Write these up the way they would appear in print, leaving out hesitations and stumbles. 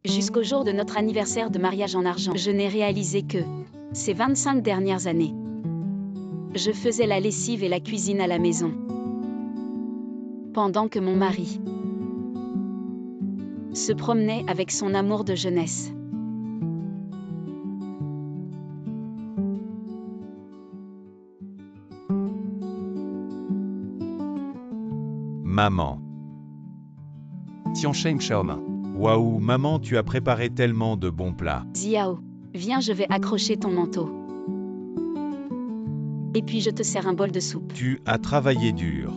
Jusqu'au jour de notre anniversaire de mariage en argent, je n'ai réalisé que ces 25 dernières années. Je faisais la lessive et la cuisine à la maison. Pendant que mon mari se promenait avec son amour de jeunesse. Maman. Tiansheng Xiaoma. Waouh, maman, tu as préparé tellement de bons plats. Ziao, viens, je vais accrocher ton manteau. Et puis je te sers un bol de soupe. Tu as travaillé dur.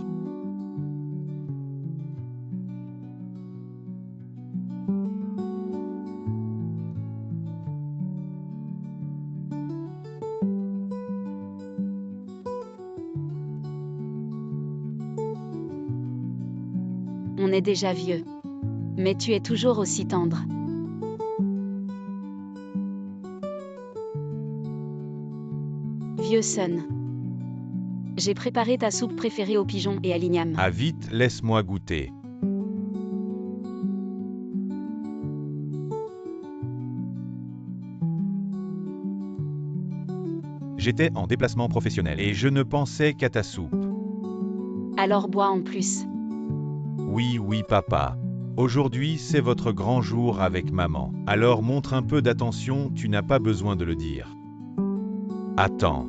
On est déjà vieux. Mais tu es toujours aussi tendre. Vieux son. J'ai préparé ta soupe préférée aux pigeons et à l'igname. Ah vite, laisse-moi goûter. J'étais en déplacement professionnel et je ne pensais qu'à ta soupe. Alors bois en plus. Oui, oui, papa. Aujourd'hui, c'est votre grand jour avec maman. Alors montre un peu d'attention, tu n'as pas besoin de le dire. Attends.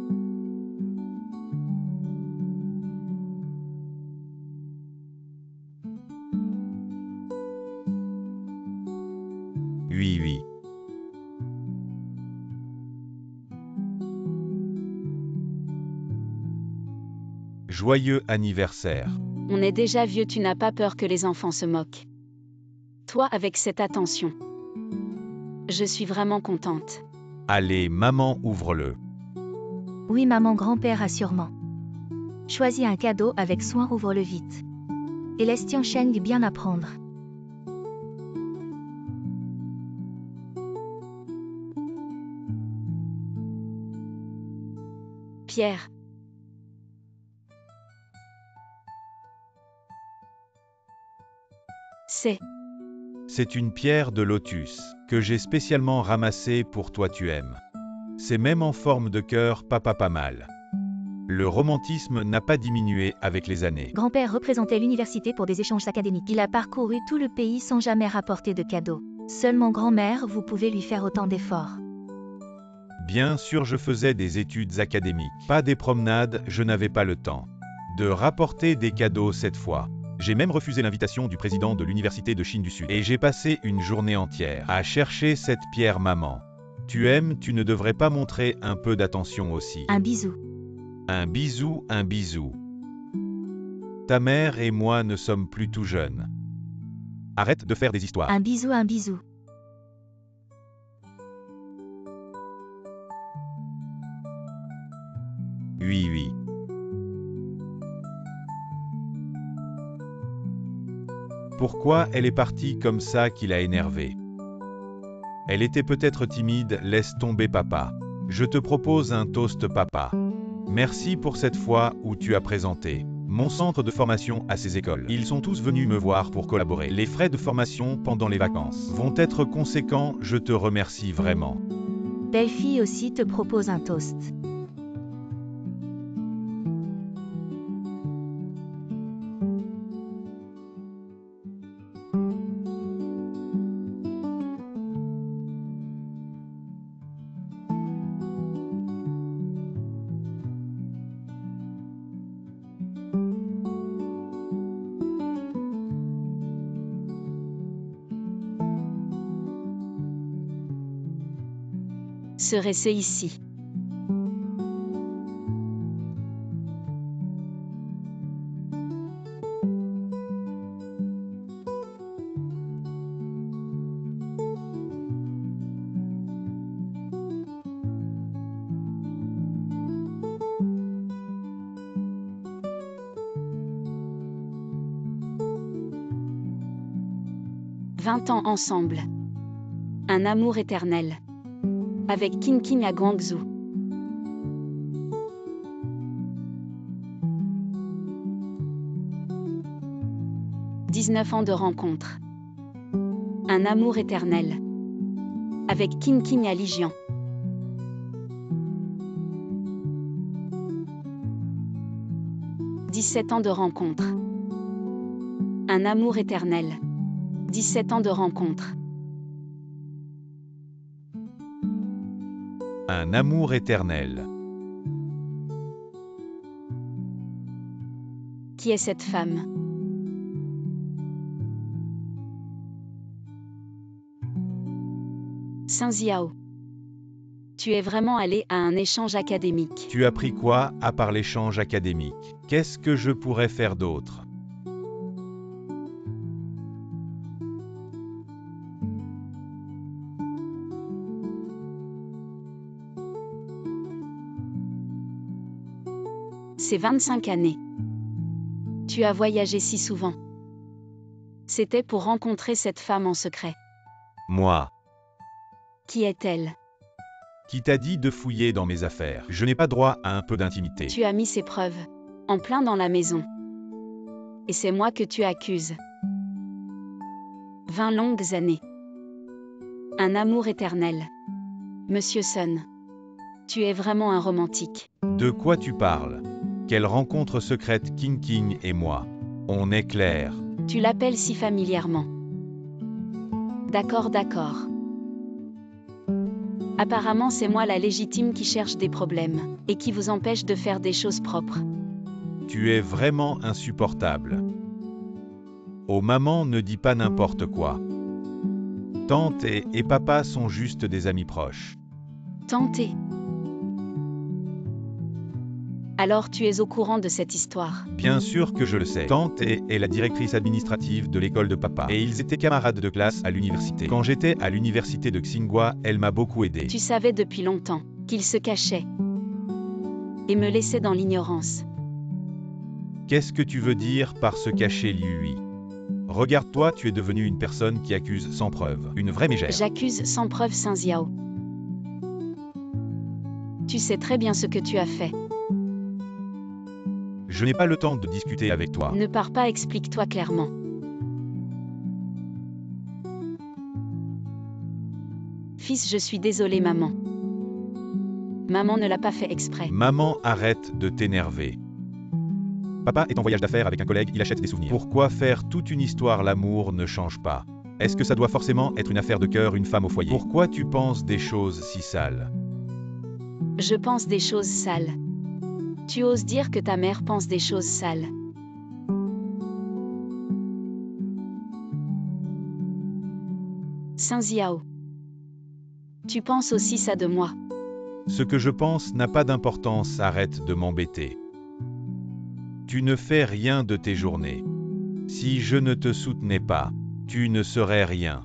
Oui, oui. Joyeux anniversaire. On est déjà vieux, tu n'as pas peur que les enfants se moquent. Toi avec cette attention. Je suis vraiment contente. Allez, maman, ouvre-le. Oui maman, grand-père assurement. Choisis un cadeau avec soin, ouvre-le vite. Et laisse Tiansheng bien apprendre. Pierre. C'est une pierre de lotus, que j'ai spécialement ramassée pour toi, tu aimes. C'est même en forme de cœur, papa, pas mal. Le romantisme n'a pas diminué avec les années. Grand-père représentait l'université pour des échanges académiques. Il a parcouru tout le pays sans jamais rapporter de cadeaux. Seulement grand-mère, vous pouvez lui faire autant d'efforts. Bien sûr, je faisais des études académiques, pas des promenades, je n'avais pas le temps de rapporter des cadeaux cette fois. J'ai même refusé l'invitation du président de l'université de Chine du Sud. Et j'ai passé une journée entière à chercher cette pierre, maman. Tu aimes, tu ne devrais pas montrer un peu d'attention aussi. Un bisou. Un bisou, un bisou. Ta mère et moi ne sommes plus tout jeunes. Arrête de faire des histoires. Un bisou, un bisou. Oui, oui. Pourquoi elle est partie comme ça qui l'a énervée? Elle était peut-être timide, laisse tomber papa. Je te propose un toast papa. Merci pour cette fois où tu as présenté mon centre de formation à ces écoles. Ils sont tous venus me voir pour collaborer. Les frais de formation pendant les vacances vont être conséquents, je te remercie vraiment. Belle-fille aussi te propose un toast. Serait-ce ici? « 20 ans ensemble. Un amour éternel. » Avec King King à Guangzhou. « 19 ans de rencontre. Un amour éternel. avec King King Aligian. « 17 ans de rencontre. Un amour éternel. 17 ans de rencontre. Un amour éternel. Qui est cette femme? Saint Xiao. Tu es vraiment allé à un échange académique. Tu as pris quoi à part l'échange académique? Qu'est-ce que je pourrais faire d'autre? Ces 25 années. Tu as voyagé si souvent. C'était pour rencontrer cette femme en secret. Moi. Qui est-elle? Qui t'a dit de fouiller dans mes affaires? Je n'ai pas droit à un peu d'intimité. Tu as mis ces preuves en plein dans la maison. Et c'est moi que tu accuses. 20 longues années. Un amour éternel. Monsieur Sun. Tu es vraiment un romantique. De quoi tu parles? Quelle rencontre secrète King King et moi? On est clair. Tu l'appelles si familièrement. D'accord, d'accord. Apparemment c'est moi la légitime qui cherche des problèmes, et qui vous empêche de faire des choses propres. Tu es vraiment insupportable. Oh maman, ne dis pas n'importe quoi. Tante et papa sont juste des amis proches. Tenter. Alors tu es au courant de cette histoire. Bien sûr que je le sais. Tante est la directrice administrative de l'école de papa. Et ils étaient camarades de classe à l'université. Quand j'étais à l'université de Tsinghua, elle m'a beaucoup aidé. Tu savais depuis longtemps qu'il se cachait et me laissait dans l'ignorance. Qu'est-ce que tu veux dire par se cacher lui? Regarde-toi, tu es devenue une personne qui accuse sans preuve. Une vraie mégère. J'accuse sans preuve Saint Xiao. Tu sais très bien ce que tu as fait. Je n'ai pas le temps de discuter avec toi. Ne pars pas, explique-toi clairement. Fils, je suis désolée maman. Maman ne l'a pas fait exprès. Maman, arrête de t'énerver. Papa est en voyage d'affaires avec un collègue, il achète des souvenirs. Pourquoi faire toute une histoire? L'amour ne change pas. Est-ce que ça doit forcément être une affaire de cœur, une femme au foyer? Pourquoi tu penses des choses si sales? Je pense des choses sales. Tu oses dire que ta mère pense des choses sales. Saint Xiao. Tu penses aussi ça de moi. Ce que je pense n'a pas d'importance, arrête de m'embêter. Tu ne fais rien de tes journées. Si je ne te soutenais pas, tu ne serais rien.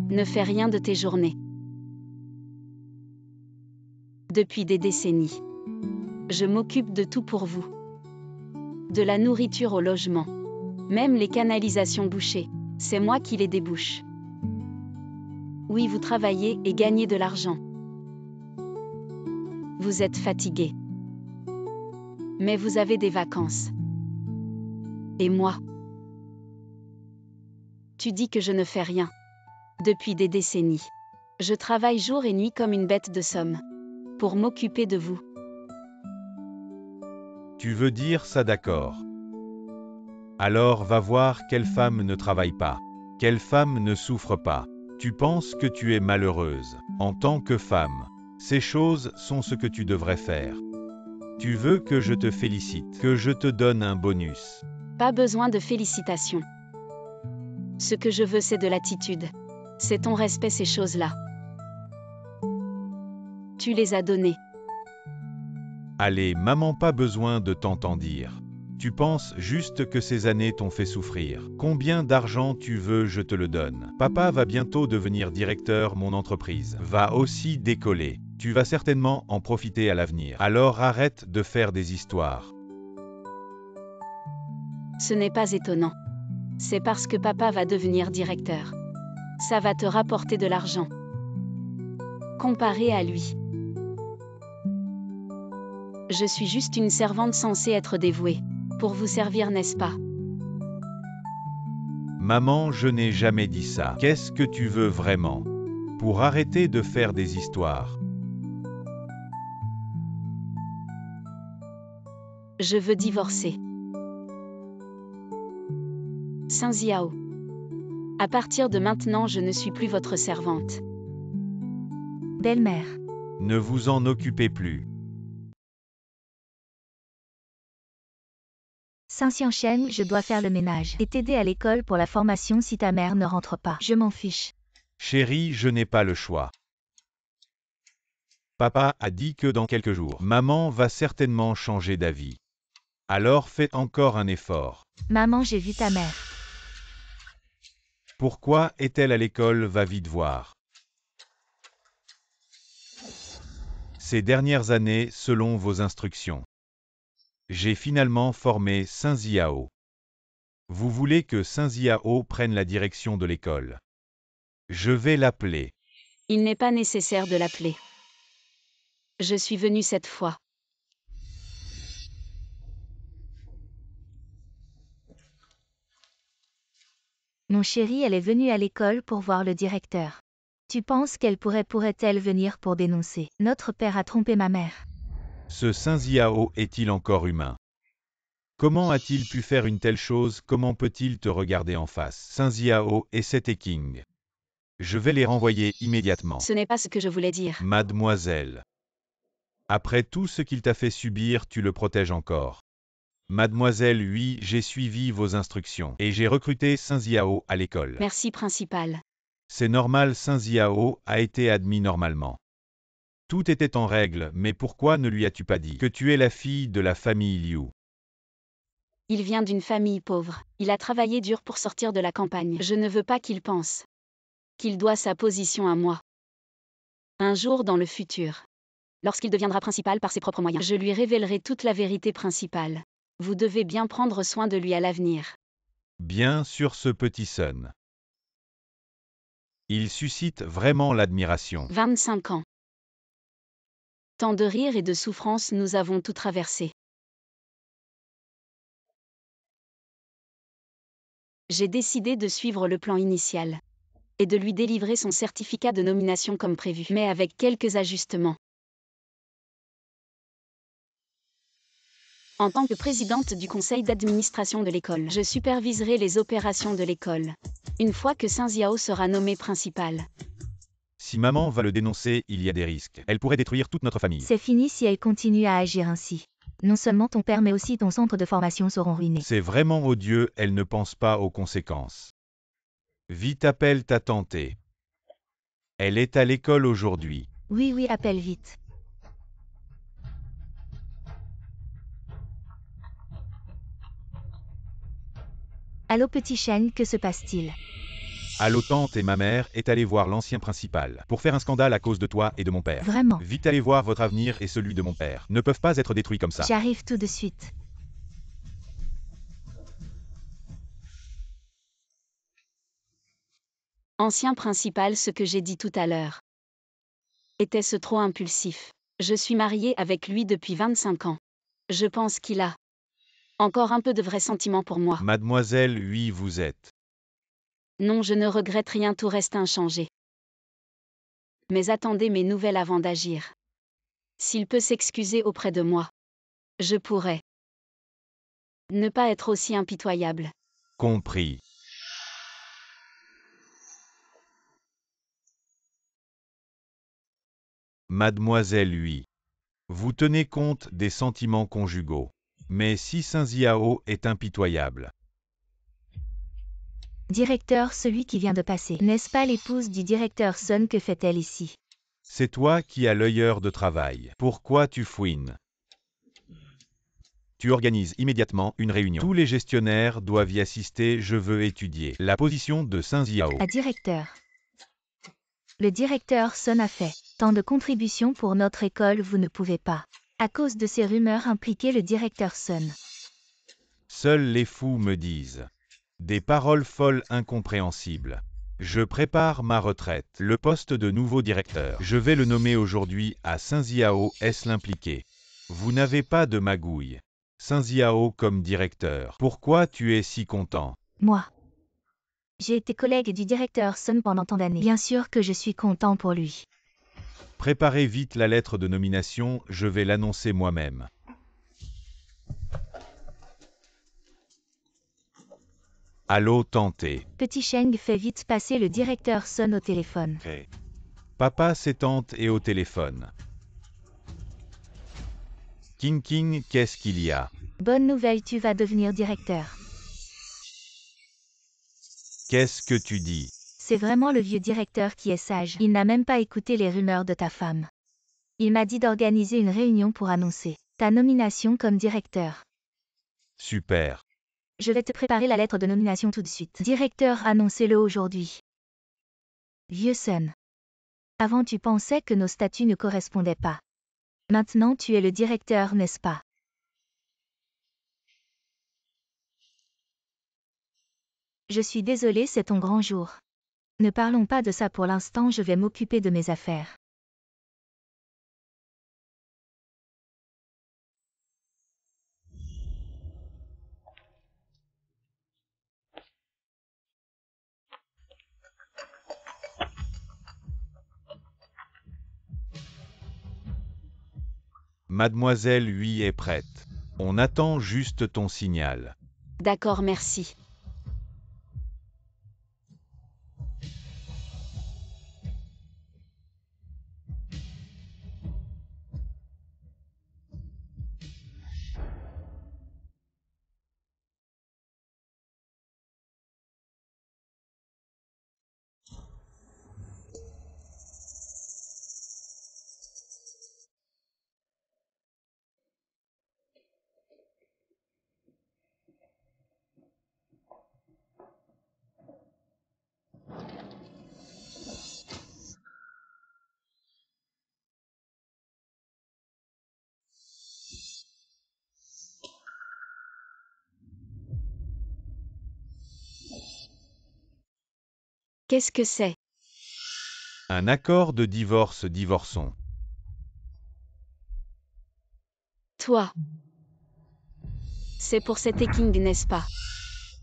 Ne fais rien de tes journées. Depuis des décennies. Je m'occupe de tout pour vous. De la nourriture au logement. Même les canalisations bouchées, c'est moi qui les débouche. Oui, vous travaillez et gagnez de l'argent. Vous êtes fatigué. Mais vous avez des vacances. Et moi? Tu dis que je ne fais rien. Depuis des décennies. Je travaille jour et nuit comme une bête de somme. Pour m'occuper de vous. Tu veux dire ça, d'accord. Alors va voir quelle femme ne travaille pas. Quelle femme ne souffre pas. Tu penses que tu es malheureuse. En tant que femme, ces choses sont ce que tu devrais faire. Tu veux que je te félicite, que je te donne un bonus. Pas besoin de félicitations. Ce que je veux, c'est de l'attitude. C'est ton respect, ces choses-là. Tu les as données. Allez, maman, pas besoin de t'entendre dire. Tu penses juste que ces années t'ont fait souffrir. Combien d'argent tu veux, je te le donne. Papa va bientôt devenir directeur, mon entreprise va aussi décoller. Tu vas certainement en profiter à l'avenir. Alors arrête de faire des histoires. Ce n'est pas étonnant. C'est parce que papa va devenir directeur. Ça va te rapporter de l'argent. Comparé à lui. Je suis juste une servante censée être dévouée. Pour vous servir, n'est-ce pas? Maman, je n'ai jamais dit ça. Qu'est-ce que tu veux vraiment? pour arrêter de faire des histoires. Je veux divorcer. Saint Xiao. À partir de maintenant, je ne suis plus votre servante. Belle-mère. Ne vous en occupez plus. Saint Xianchen, je dois faire le ménage et t'aider à l'école pour la formation si ta mère ne rentre pas. Je m'en fiche. Chérie, je n'ai pas le choix. Papa a dit que dans quelques jours, maman va certainement changer d'avis. Alors fais encore un effort. Maman, j'ai vu ta mère. Pourquoi est-elle à l'école? Va vite voir. Ces dernières années, selon vos instructions, j'ai finalement formé Saint Xiao. Vous voulez que Saint Xiao prenne la direction de l'école. Je vais l'appeler. Il n'est pas nécessaire de l'appeler. Je suis venue cette fois. Mon chéri, elle est venue à l'école pour voir le directeur. Tu penses qu'elle pourrait-elle venir pour dénoncer? Notre père a trompé ma mère. Ce Saint Xiao est-il encore humain? Comment a-t-il pu faire une telle chose? Comment peut-il te regarder en face? Saint Xiao et cet King. Je vais les renvoyer immédiatement. Ce n'est pas ce que je voulais dire. Mademoiselle. Après tout ce qu'il t'a fait subir, tu le protèges encore. Mademoiselle, oui, j'ai suivi vos instructions et j'ai recruté Saint Xiao à l'école. Merci, principal. C'est normal, Saint Xiao a été admis normalement. Tout était en règle, mais pourquoi ne lui as-tu pas dit que tu es la fille de la famille Liu? Il vient d'une famille pauvre. Il a travaillé dur pour sortir de la campagne. Je ne veux pas qu'il pense qu'il doit sa position à moi. Un jour dans le futur, lorsqu'il deviendra principal par ses propres moyens, je lui révélerai toute la vérité principale. Vous devez bien prendre soin de lui à l'avenir. Bien sûr, ce petit Sun. Il suscite vraiment l'admiration. 25 ans. Tant de rires et de souffrances nous avons tout traversé. J'ai décidé de suivre le plan initial et de lui délivrer son certificat de nomination comme prévu, mais avec quelques ajustements. En tant que présidente du conseil d'administration de l'école, je superviserai les opérations de l'école, une fois que Saint Xiao sera nommé principal. Si maman va le dénoncer, il y a des risques. Elle pourrait détruire toute notre famille. C'est fini si elle continue à agir ainsi. Non seulement ton père mais aussi ton centre de formation seront ruinés. C'est vraiment odieux, elle ne pense pas aux conséquences. Vite, appelle ta tante. Elle est à l'école aujourd'hui. Oui, appelle vite. Allô petit chêne, que se passe-t-il? Allô, tante, et ma mère est allée voir l'ancien principal pour faire un scandale à cause de toi et de mon père. Vraiment? Vite, allez voir, votre avenir et celui de mon père ne peuvent pas être détruits comme ça. J'arrive tout de suite. Ancien principal, ce que j'ai dit tout à l'heure. Était-ce trop impulsif? Je suis mariée avec lui depuis 25 ans. Je pense qu'il a encore un peu de vrais sentiments pour moi. Mademoiselle, oui, vous êtes. Non, je ne regrette rien, tout reste inchangé. Mais attendez mes nouvelles avant d'agir. S'il peut s'excuser auprès de moi, je pourrais ne pas être aussi impitoyable. Compris. Mademoiselle, oui. Vous tenez compte des sentiments conjugaux. Mais si Saint Xiao est impitoyable. Directeur, celui qui vient de passer. N'est-ce pas l'épouse du directeur Sun? Que fait-elle ici? C'est toi qui as l'œilleur de travail. Pourquoi tu fouines? Tu organises immédiatement une réunion. Tous les gestionnaires doivent y assister. Je veux étudier la position de Saint Xiao. À directeur. Le directeur Sun a fait tant de contributions pour notre école, vous ne pouvez pas. À cause de ces rumeurs impliquées le directeur Sun. Seuls les fous me disent des paroles folles incompréhensibles. Je prépare ma retraite. Le poste de nouveau directeur. Je vais le nommer aujourd'hui à Saint Xiao. Est-ce l'impliqué? Vous n'avez pas de magouille. Saint Xiao comme directeur. Pourquoi tu es si content? Moi. J'ai été collègue du directeur Sun pendant tant d'années. Bien sûr que je suis content pour lui. Préparez vite la lettre de nomination, je vais l'annoncer moi-même. Allô, tentez. Petit Sheng fait vite passer le directeur Sun au téléphone. Papa, c'est tante et au téléphone. King King, qu'est-ce qu'il y a? Bonne nouvelle, tu vas devenir directeur. Qu'est-ce que tu dis? C'est vraiment le vieux directeur qui est sage. Il n'a même pas écouté les rumeurs de ta femme. Il m'a dit d'organiser une réunion pour annoncer ta nomination comme directeur. Super. Je vais te préparer la lettre de nomination tout de suite. Directeur, annoncez-le aujourd'hui. Vieux Sun. Avant tu pensais que nos statuts ne correspondaient pas. Maintenant tu es le directeur, n'est-ce pas? Je suis désolé, c'est ton grand jour. Ne parlons pas de ça pour l'instant, je vais m'occuper de mes affaires. Mademoiselle Hui est prête. On attend juste ton signal. D'accord, merci. Qu'est-ce que c'est? Un accord de divorce, divorçons. Toi. C'est pour cet King, n'est-ce pas?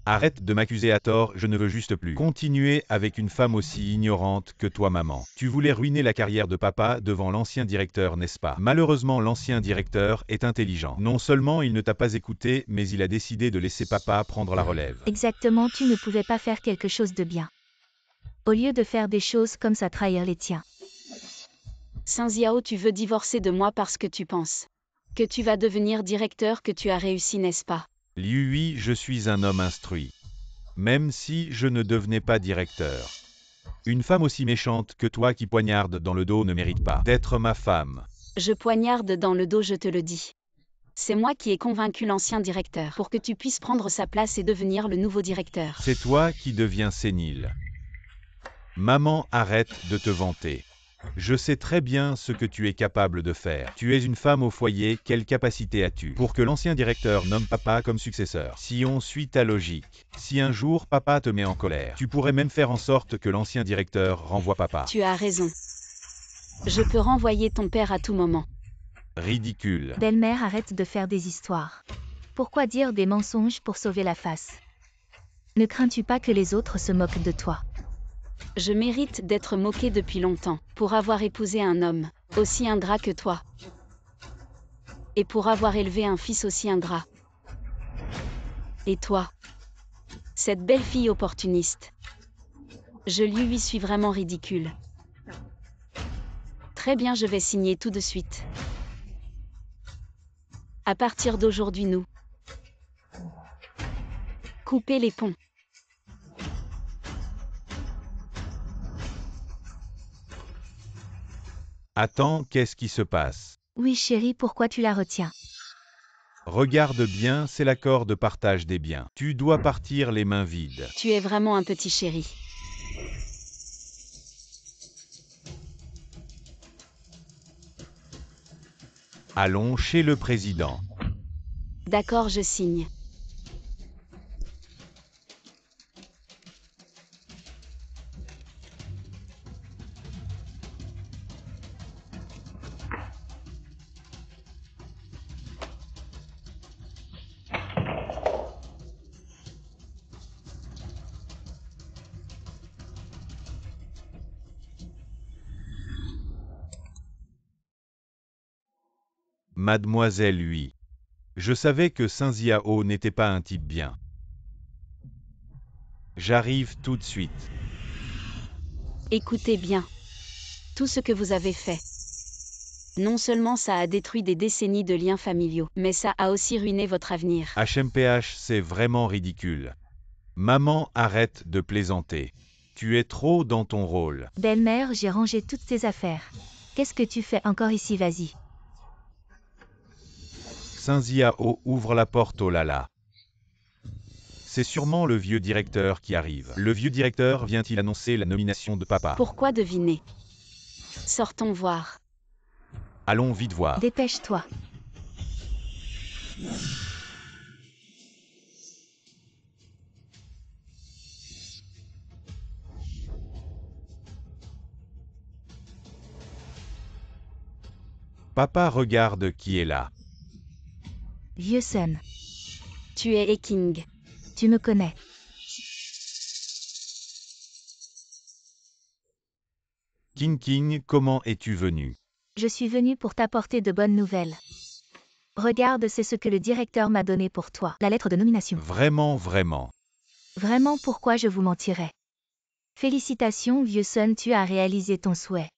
Arrête de m'accuser à tort, je ne veux juste plus continuer avec une femme aussi ignorante que toi, maman. Tu voulais ruiner la carrière de papa devant l'ancien directeur, n'est-ce pas? Malheureusement, l'ancien directeur est intelligent. Non seulement il ne t'a pas écouté, mais il a décidé de laisser papa prendre la relève. Exactement, tu ne pouvais pas faire quelque chose de bien. Au lieu de faire des choses comme ça, trahir les tiens. Saint Xiao, tu veux divorcer de moi parce que tu penses que tu vas devenir directeur, que tu as réussi, n'est-ce pas? Liu Hui, je suis un homme instruit. Même si je ne devenais pas directeur. Une femme aussi méchante que toi qui poignarde dans le dos ne mérite pas d'être ma femme. Je poignarde dans le dos, je te le dis. C'est moi qui ai convaincu l'ancien directeur pour que tu puisses prendre sa place et devenir le nouveau directeur. C'est toi qui deviens sénile. Maman, arrête de te vanter. Je sais très bien ce que tu es capable de faire. Tu es une femme au foyer, quelle capacité as-tu pour que l'ancien directeur nomme papa comme successeur? Si on suit ta logique, si un jour papa te met en colère, tu pourrais même faire en sorte que l'ancien directeur renvoie papa. Tu as raison. Je peux renvoyer ton père à tout moment. Ridicule. Belle-mère, arrête de faire des histoires. Pourquoi dire des mensonges pour sauver la face? Ne crains-tu pas que les autres se moquent de toi? Je mérite d'être moquée depuis longtemps, pour avoir épousé un homme aussi ingrat que toi. Et pour avoir élevé un fils aussi ingrat. Et toi? Cette belle fille opportuniste. Je lui suis vraiment ridicule. Très bien, je vais signer tout de suite. À partir d'aujourd'hui, nous couper les ponts. Attends, qu'est-ce qui se passe? Oui chérie, pourquoi tu la retiens? Regarde bien, c'est l'accord de partage des biens. Tu dois partir les mains vides. Tu es vraiment un petit chéri. Allons chez le président. D'accord, je signe. Mademoiselle Hui. Je savais que Sun Xiao n'était pas un type bien. J'arrive tout de suite. Écoutez bien. Tout ce que vous avez fait. Non seulement ça a détruit des décennies de liens familiaux, mais ça a aussi ruiné votre avenir. HMPH, c'est vraiment ridicule. Maman, arrête de plaisanter. Tu es trop dans ton rôle. Belle-mère, j'ai rangé toutes tes affaires. Qu'est-ce que tu fais encore ici, vas-y. Sun Xiao ouvre la porte, oh là là. C'est sûrement le vieux directeur qui arrive. Le vieux directeur vient-il annoncer la nomination de papa? Pourquoi deviner? Sortons voir. Allons vite voir. Dépêche-toi. Papa regarde qui est là. Vieux Sun, Tu es Eking. tu me connais. King, comment es-tu venu? Je suis venu pour t'apporter de bonnes nouvelles. Regarde, c'est ce que le directeur m'a donné pour toi. La lettre de nomination. Vraiment. Vraiment, pourquoi je vous mentirais? Félicitations, vieux Sun, tu as réalisé ton souhait.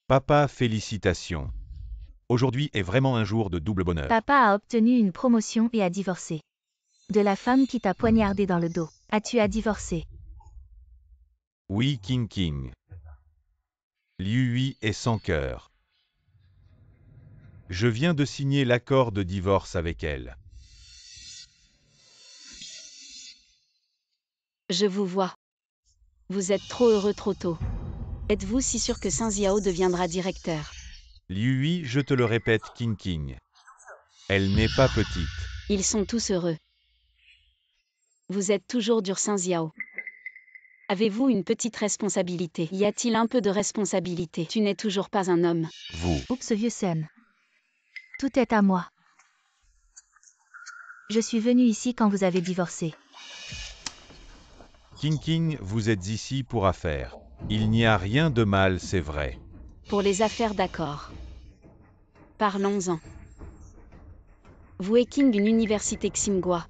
Papa, félicitations. Aujourd'hui est vraiment un jour de double bonheur. Papa a obtenu une promotion et a divorcé. De la femme qui t'a poignardé dans le dos. As-tu à divorcer? Oui, King. Liu Hui est sans cœur. Je viens de signer l'accord de divorce avec elle. Je vous vois. Vous êtes trop heureux trop tôt. Êtes-vous si sûr que Sun Xiao deviendra directeur? Liu Hui, je te le répète, King. Elle n'est pas petite. Ils sont tous heureux. Vous êtes toujours dur, Sun Xiao. Avez-vous une petite responsabilité? Y a-t-il un peu de responsabilité? Tu n'es toujours pas un homme. Vous. Oups, vieux Sun. Tout est à moi. Je suis venu ici quand vous avez divorcé. King, vous êtes ici pour affaires. Il n'y a rien de mal, c'est vrai. Pour les affaires, d'accord. Parlons-en. Vous êtes King d'une université Xinghua.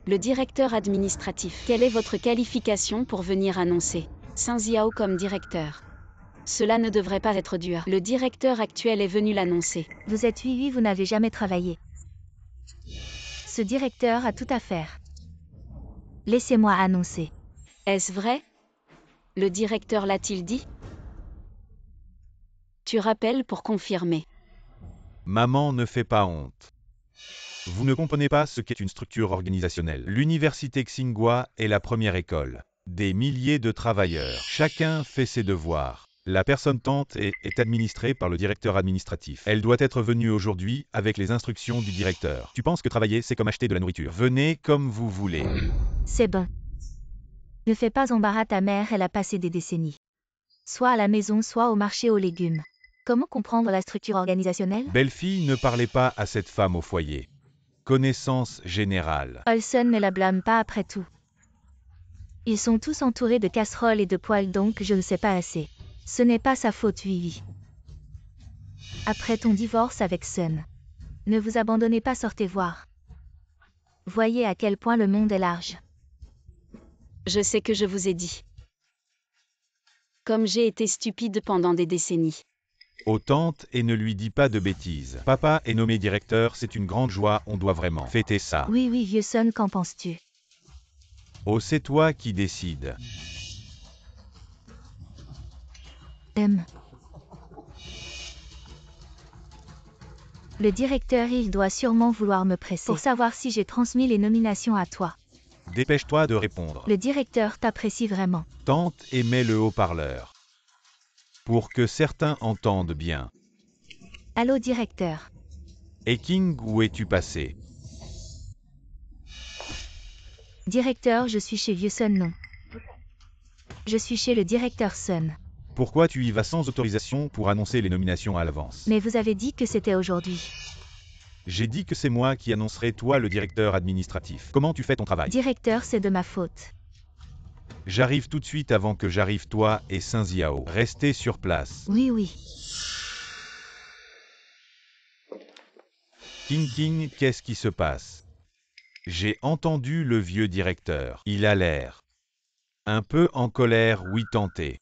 Le directeur administratif. Quelle est votre qualification pour venir annoncer Sun Xiao comme directeur? Cela ne devrait pas être dur. Le directeur actuel est venu l'annoncer. Vous êtes oui, vous n'avez jamais travaillé. Ce directeur a tout à faire. Laissez-moi annoncer. Est-ce vrai? Le directeur l'a-t-il dit? Tu rappelles pour confirmer. Maman ne fait pas honte. Vous ne comprenez pas ce qu'est une structure organisationnelle. L'université Xinghua est la première école. Des milliers de travailleurs. Chacun fait ses devoirs. La personne tente et est administrée par le directeur administratif. Elle doit être venue aujourd'hui avec les instructions du directeur. Tu penses que travailler, c'est comme acheter de la nourriture? Venez comme vous voulez. C'est bon. Ne fais pas embarras ta mère, elle a passé des décennies. Soit à la maison, soit au marché aux légumes. Comment comprendre la structure organisationnelle? Belle-fille, ne parlez pas à cette femme au foyer. Connaissance générale. Olson ne la blâme pas après tout. Ils sont tous entourés de casseroles et de poêles, donc je ne sais pas assez. Ce n'est pas sa faute, oui. Après ton divorce avec Sun. Ne vous abandonnez pas, sortez voir. Voyez à quel point le monde est large. Je sais que je vous ai dit. Comme j'ai été stupide pendant des décennies. Aux tantes et ne lui dis pas de bêtises. Papa est nommé directeur, c'est une grande joie, on doit vraiment fêter ça. Oui, vieux Sun, qu'en penses-tu? Oh, c'est toi qui décides. Le directeur, il doit sûrement vouloir me presser pour savoir si j'ai transmis les nominations à toi. Dépêche-toi de répondre. Le directeur t'apprécie vraiment. Tente et mets le haut-parleur. Pour que certains entendent bien. Allô, directeur. Et King, où es-tu passé? Directeur, je suis chez Vieux Sun, non. Je suis chez le directeur Sun. Pourquoi tu y vas sans autorisation pour annoncer les nominations à l'avance? Mais vous avez dit que c'était aujourd'hui. J'ai dit que c'est moi qui annoncerai, toi le directeur administratif. Comment tu fais ton travail? Directeur, c'est de ma faute. J'arrive tout de suite avant que j'arrive, toi et Sun Xiao. Restez sur place. Oui. King, qu'est-ce qui se passe? J'ai entendu le vieux directeur. Il a l'air un peu en colère, oui tenté.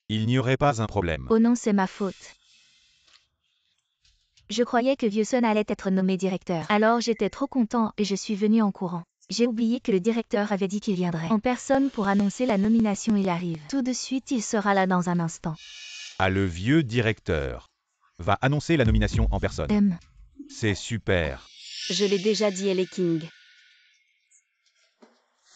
Il n'y aurait pas un problème. Oh non, c'est ma faute. Je croyais que Vieuxson allait être nommé directeur. Alors j'étais trop content et je suis venu en courant. J'ai oublié que le directeur avait dit qu'il viendrait en personne pour annoncer la nomination. Il arrive. Tout de suite, il sera là dans un instant. Ah, le vieux directeur va annoncer la nomination en personne. C'est super. Je l'ai déjà dit, elle est King.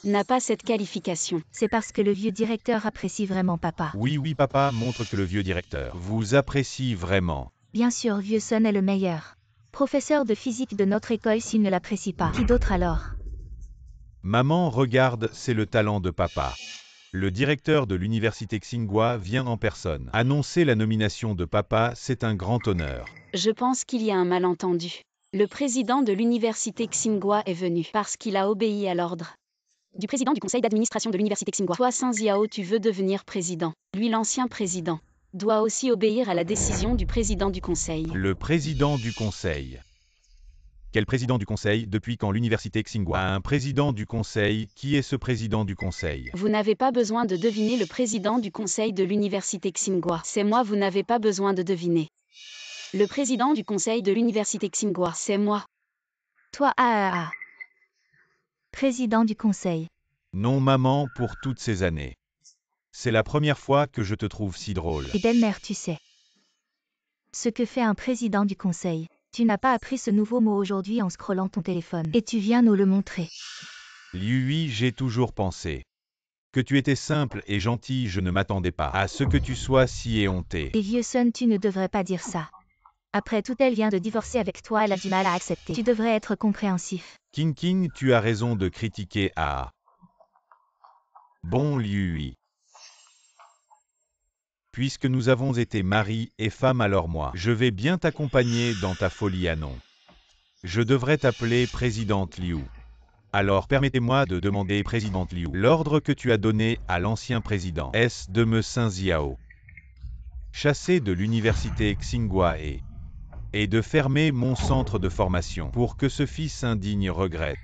N'a pas cette qualification. C'est parce que le vieux directeur apprécie vraiment papa. Oui, papa montre que le vieux directeur vous apprécie vraiment. Bien sûr, Vieuxson est le meilleur professeur de physique de notre école. S'il ne l'apprécie pas, qui d'autre alors? Maman, regarde, c'est le talent de papa. Le directeur de l'université Tsinghua vient en personne. Annoncer la nomination de papa, c'est un grand honneur. Je pense qu'il y a un malentendu. Le président de l'université Tsinghua est venu parce qu'il a obéi à l'ordre du président du conseil d'administration de l'université Tsinghua. Toi, Sun Xiao, tu veux devenir président. Lui, l'ancien président, doit aussi obéir à la décision du président du conseil. Le président du conseil. Quel président du conseil? Depuis quand l'université Tsinghua a un président du conseil? Qui est ce président du conseil? Vous n'avez pas besoin de deviner le président du conseil de l'université Tsinghua. C'est moi, vous n'avez pas besoin de deviner. Le président du conseil de l'université Tsinghua, c'est moi. Toi, président du conseil. Non, maman, pour toutes ces années. C'est la première fois que je te trouve si drôle. Et belle-mère, tu sais ce que fait un président du conseil. Tu n'as pas appris ce nouveau mot aujourd'hui en scrollant ton téléphone. Et tu viens nous le montrer. Liu, j'ai toujours pensé que tu étais simple et gentil. Je ne m'attendais pas à ce que tu sois si éhonté. Et Vieuxson, tu ne devrais pas dire ça. Après tout, elle vient de divorcer avec toi, elle a du mal à accepter. Tu devrais être compréhensif. King, tu as raison de critiquer A. Bon, Liu. Puisque nous avons été mari et femme, alors moi, je vais bien t'accompagner dans ta folie à non. Je devrais t'appeler présidente Liu. Alors permettez-moi de demander, présidente Liu, l'ordre que tu as donné à l'ancien président est de me Sun Xiao chasser de l'université Tsinghua et de fermer mon centre de formation pour que ce fils indigne regrette.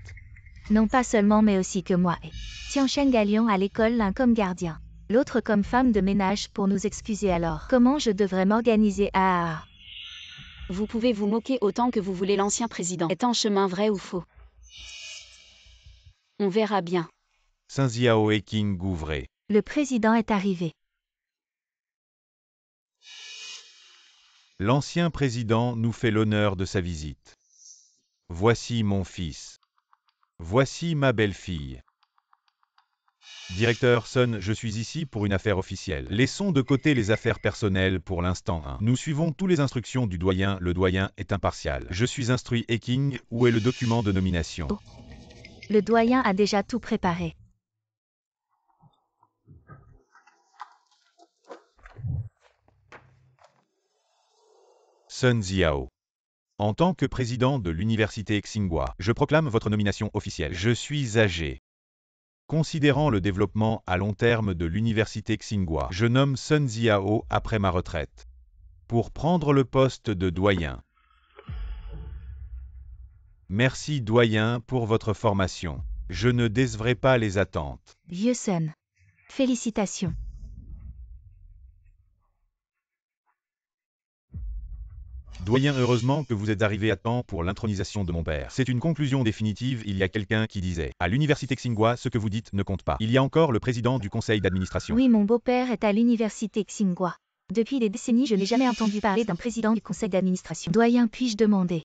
Non pas seulement mais aussi que moi et Tianchen Galion à l'école, l'un comme gardien, l'autre comme femme de ménage pour nous excuser. Alors, comment je devrais m'organiser? Vous pouvez vous moquer autant que vous voulez, l'ancien président est en chemin, vrai ou faux? On verra bien. Sun Xiao et King Gouvré. Le président est arrivé. L'ancien président nous fait l'honneur de sa visite. Voici mon fils. Voici ma belle-fille. Directeur Sun, je suis ici pour une affaire officielle. Laissons de côté les affaires personnelles pour l'instant. Nous suivons toutes les instructions du doyen. Le doyen est impartial. Je suis instruit. Et King, où est le document de nomination? Le doyen a déjà tout préparé. Sun Xiao. En tant que président de l'université Tsinghua, je proclame votre nomination officielle. Je suis âgé. Considérant le développement à long terme de l'université Tsinghua, je nomme Sun Xiao après ma retraite pour prendre le poste de doyen. Merci doyen pour votre formation. Je ne décevrai pas les attentes. Vieuxson. Félicitations. Doyen, heureusement que vous êtes arrivé à temps pour l'intronisation de mon père. C'est une conclusion définitive. Il y a quelqu'un qui disait à l'université Tsinghua, ce que vous dites ne compte pas. Il y a encore le président du conseil d'administration. Oui, mon beau-père est à l'université Tsinghua. Depuis des décennies, je n'ai jamais entendu parler d'un président du conseil d'administration. Doyen, puis-je demander,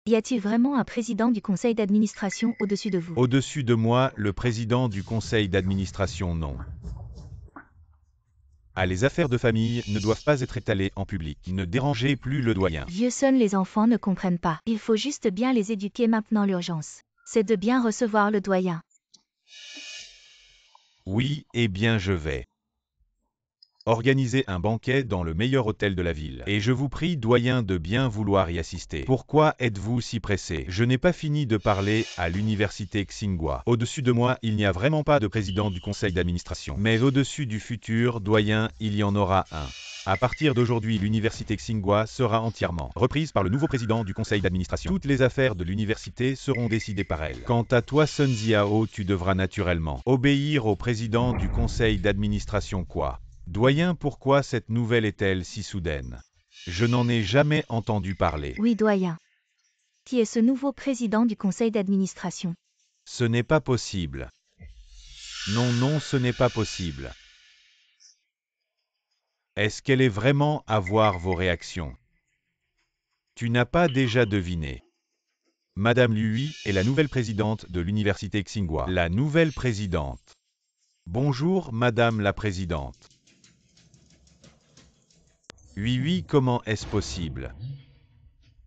y a-t-il vraiment un président du conseil d'administration au-dessus de vous? Au-dessus de moi, le président du conseil d'administration, non. Les affaires de famille ne doivent pas être étalées en public. Ne dérangez plus le doyen. Vieuxson, les enfants ne comprennent pas. Il faut juste bien les éduquer maintenant. L'urgence, c'est de bien recevoir le doyen. Oui, eh bien je vais organiser un banquet dans le meilleur hôtel de la ville. Et je vous prie, doyen, de bien vouloir y assister. Pourquoi êtes-vous si pressé? Je n'ai pas fini de parler à l'université Tsinghua. Au-dessus de moi, il n'y a vraiment pas de président du conseil d'administration. Mais au-dessus du futur doyen, il y en aura un. À partir d'aujourd'hui, l'université Tsinghua sera entièrement reprise par le nouveau président du conseil d'administration. Toutes les affaires de l'université seront décidées par elle. Quant à toi, Sun Xiao, tu devras naturellement obéir au président du conseil d'administration. Quoi? Doyen, pourquoi cette nouvelle est-elle si soudaine? Je n'en ai jamais entendu parler. Oui, doyen. Qui est ce nouveau président du conseil d'administration? Ce n'est pas possible. Non, non, ce n'est pas possible. Est-ce qu'elle est vraiment à voir vos réactions? Tu n'as pas déjà deviné. Madame Lui est la nouvelle présidente de l'université Tsinghua. La nouvelle présidente. Bonjour, Madame la présidente. Oui, comment est-ce possible?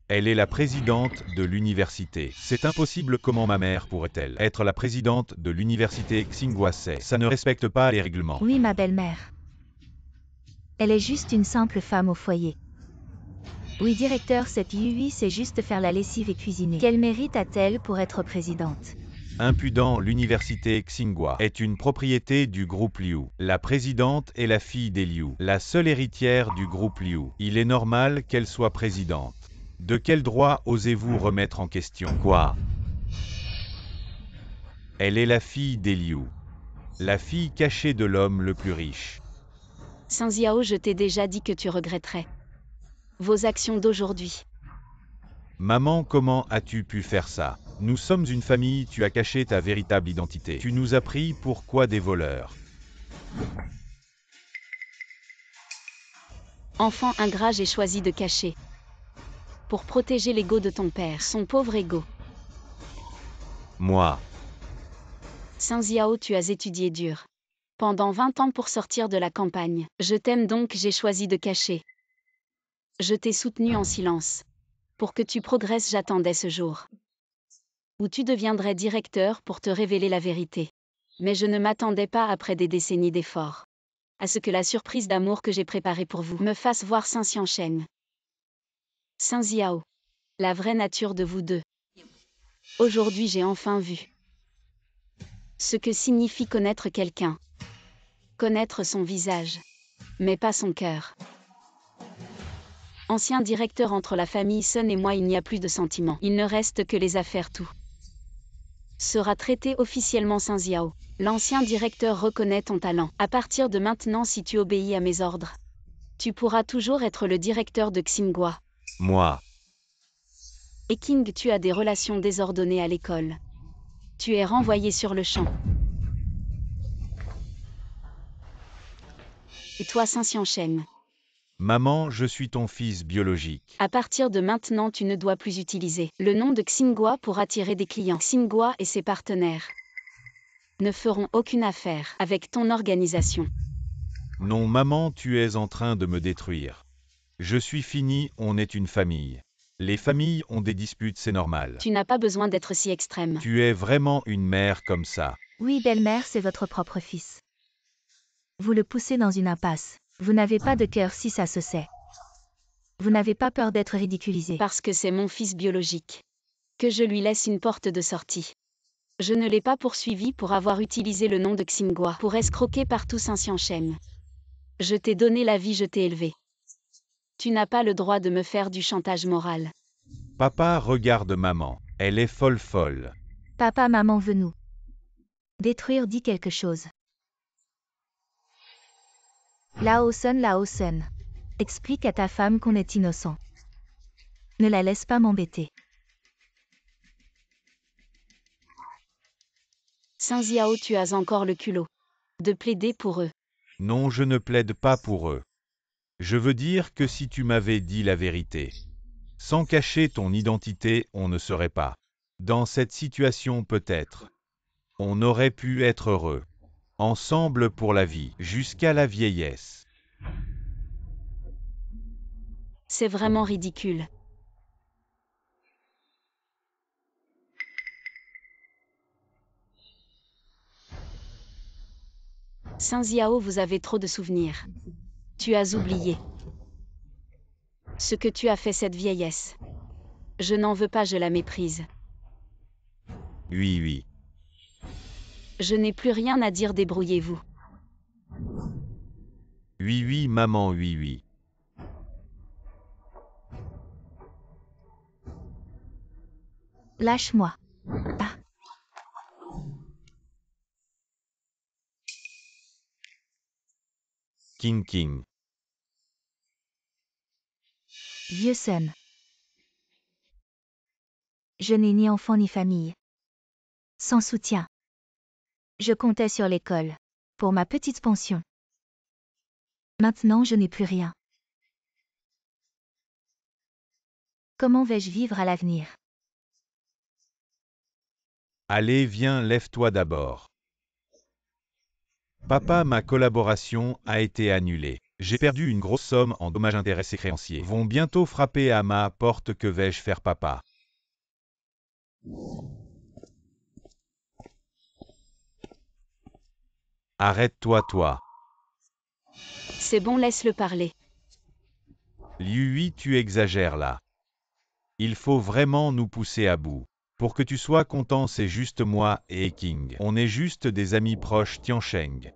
Elle est la présidente de l'université. C'est impossible, comment ma mère pourrait-elle être la présidente de l'université Tsinghua? Ça ne respecte pas les règlements. Oui, ma belle-mère. Elle est juste une simple femme au foyer. Oui, directeur, cette Yui sait juste faire la lessive et cuisiner. Quel mérite a-t-elle pour être présidente? Impudent, l'université Tsinghua est une propriété du groupe Liu. La présidente est la fille des Liu, la seule héritière du groupe Liu. Il est normal qu'elle soit présidente. De quel droit osez-vous remettre en question? Quoi? Elle est la fille des Liu, la fille cachée de l'homme le plus riche. Sun Xiao, je t'ai déjà dit que tu regretterais vos actions d'aujourd'hui. Maman, comment as-tu pu faire ça? Nous sommes une famille, tu as caché ta véritable identité. Tu nous as pris pour quoi, des voleurs? Enfant ingrat, j'ai choisi de cacher. Pour protéger l'ego de ton père, son pauvre ego. Moi. Sun Xiao, tu as étudié dur. Pendant 20 ans pour sortir de la campagne. Je t'aime donc, j'ai choisi de cacher. Je t'ai soutenu en silence. Pour que tu progresses, j'attendais ce jour où tu deviendrais directeur pour te révéler la vérité. Mais je ne m'attendais pas, après des décennies d'efforts, à ce que la surprise d'amour que j'ai préparée pour vous me fasse voir Sun Xiancheng. Sun Xiao. La vraie nature de vous deux. Aujourd'hui, j'ai enfin vu ce que signifie connaître quelqu'un. Connaître son visage, mais pas son cœur. Ancien directeur, entre la famille Sun et moi, il n'y a plus de sentiments. Il ne reste que les affaires. Tout sera traité officiellement. Sun Xiao. L'ancien directeur reconnaît ton talent. À partir de maintenant, si tu obéis à mes ordres, tu pourras toujours être le directeur de Tsinghua. Moi. Et King, tu as des relations désordonnées à l'école. Tu es renvoyé sur le champ. Et toi, Sun Xiancheng. Maman, je suis ton fils biologique. À partir de maintenant, tu ne dois plus utiliser le nom de Tsinghua pour attirer des clients. Tsinghua et ses partenaires ne feront aucune affaire avec ton organisation. Non, maman, tu es en train de me détruire. Je suis fini, on est une famille. Les familles ont des disputes, c'est normal. Tu n'as pas besoin d'être si extrême. Tu es vraiment une mère comme ça. Oui, belle-mère, c'est votre propre fils. Vous le poussez dans une impasse. Vous n'avez pas de cœur si ça se sait. Vous n'avez pas peur d'être ridiculisé. Parce que c'est mon fils biologique. Que je lui laisse une porte de sortie. Je ne l'ai pas poursuivi pour avoir utilisé le nom de Tsinghua pour escroquer partout Sun Xiancheng. Je t'ai donné la vie, je t'ai élevé. Tu n'as pas le droit de me faire du chantage moral. Papa, regarde maman. Elle est folle. Papa, maman veut nous détruire, dit quelque chose. Lao Sun. Explique à ta femme qu'on est innocent. Ne la laisse pas m'embêter. Sun Xiao, tu as encore le culot de plaider pour eux. Non, je ne plaide pas pour eux. Je veux dire que si tu m'avais dit la vérité, sans cacher ton identité, on ne serait pas dans cette situation. Peut-être on aurait pu être heureux, ensemble pour la vie, jusqu'à la vieillesse. C'est vraiment ridicule. Sun Xiao, vous avez trop de souvenirs. Tu as oublié ce que tu as fait cette vieillesse. Je n'en veux pas, je la méprise. Oui. Je n'ai plus rien à dire, débrouillez-vous. Oui, maman, oui. Lâche-moi. Ah, King King. vieux Sun. Je n'ai ni enfant ni famille. Sans soutien. Je comptais sur l'école. Pour ma petite pension. Maintenant je n'ai plus rien. Comment vais-je vivre à l'avenir? Allez, viens, lève-toi d'abord. Papa, ma collaboration a été annulée. J'ai perdu une grosse somme en dommages intérêts et créanciers. Vont bientôt frapper à ma porte. Que vais-je faire, papa? Arrête-toi, toi. C'est bon, laisse-le parler. Liu, tu exagères là. Il faut vraiment nous pousser à bout. Pour que tu sois content, c'est juste moi et King. On est juste des amis proches, Tiansheng.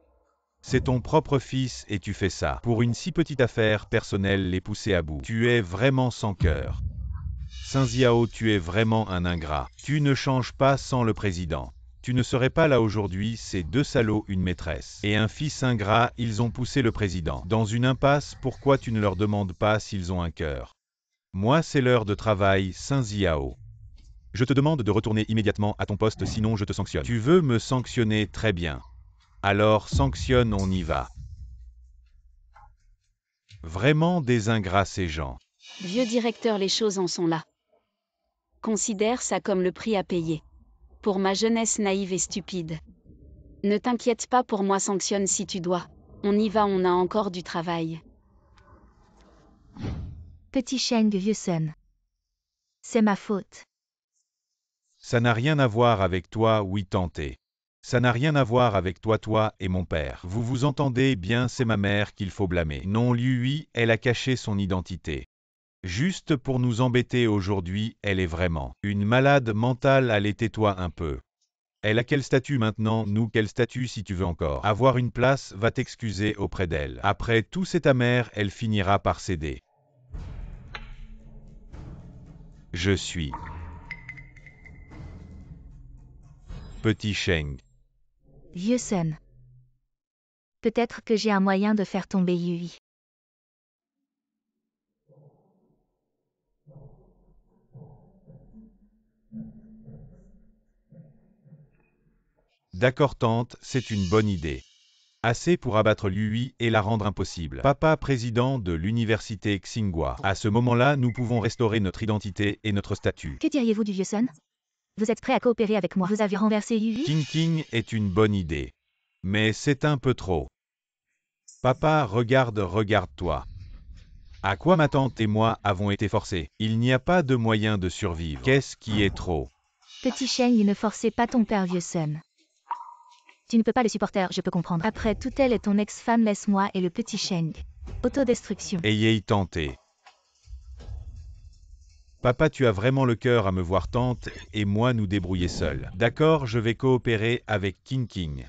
C'est ton propre fils et tu fais ça. Pour une si petite affaire personnelle, les pousser à bout. Tu es vraiment sans cœur. Sun Ziao, tu es vraiment un ingrat. Tu ne changes pas sans le président. Tu ne serais pas là aujourd'hui, ces deux salauds, une maîtresse et un fils ingrat, ils ont poussé le président dans une impasse. Pourquoi tu ne leur demandes pas s'ils ont un cœur? Moi, c'est l'heure de travail, Sun Ziao. Je te demande de retourner immédiatement à ton poste, sinon je te sanctionne. Tu veux me sanctionner? Très bien. Alors sanctionne, on y va. Vraiment des ingrats ces gens. Vieux directeur, les choses en sont là. Considère ça comme le prix à payer. Pour ma jeunesse naïve et stupide. Ne t'inquiète pas pour moi, sanctionne si tu dois. On y va, on a encore du travail. Petit Sheng, vieux Sun. C'est ma faute. Ça n'a rien à voir avec toi, oui tenté. Ça n'a rien à voir avec toi et mon père. Vous vous entendez bien, c'est ma mère qu'il faut blâmer. Non, lui, elle a caché son identité. Juste pour nous embêter aujourd'hui, elle est vraiment une malade mentale. Allez, tais-toi un peu. Elle a quel statut maintenant? Nous, quel statut si tu veux encore avoir une place? Va t'excuser auprès d'elle. Après tout, c'est ta mère, elle finira par céder. Je suis Petit Sheng. Vieux Sun. Peut-être que j'ai un moyen de faire tomber Yui. D'accord tante, c'est une bonne idée. Assez pour abattre Lui et la rendre impossible. Papa président de l'université Tsinghua. À ce moment-là, nous pouvons restaurer notre identité et notre statut. Que diriez-vous du vieux Sun? Vous êtes prêt à coopérer avec moi? Vous avez renversé Yui? King King est une bonne idée. Mais c'est un peu trop. Papa, regarde-toi. À quoi ma tante et moi avons été forcés? Il n'y a pas de moyen de survivre. Qu'est-ce qui est trop? Petit Sheng, ne forcez pas ton père, vieux Sun. Tu ne peux pas le supporter, je peux comprendre. Après tout, elle est ton ex-femme, laisse-moi et le petit Sheng. Autodestruction. Ayez tenté. Papa, tu as vraiment le cœur à me voir tante et moi nous débrouiller seuls. D'accord, je vais coopérer avec King King.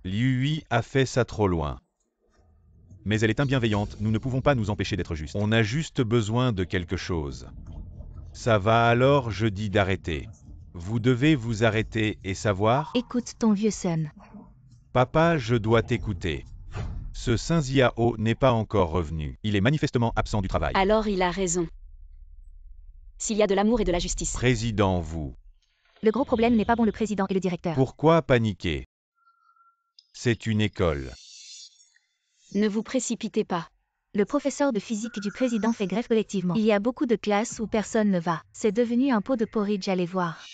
Liu a fait ça trop loin. Mais elle est imbienveillante, nous ne pouvons pas nous empêcher d'être justes. On a juste besoin de quelque chose. Ça va alors, je dis d'arrêter. Vous devez vous arrêter et savoir? Écoute ton vieux Sun. Papa, je dois t'écouter. Ce Sun Ziao n'est pas encore revenu. Il est manifestement absent du travail. Alors il a raison. S'il y a de l'amour et de la justice. Président, vous. Le gros problème n'est pas bon le président et le directeur. Pourquoi paniquer? C'est une école. Ne vous précipitez pas. Le professeur de physique du président fait grève collectivement. Il y a beaucoup de classes où personne ne va. C'est devenu un pot de porridge, allez voir.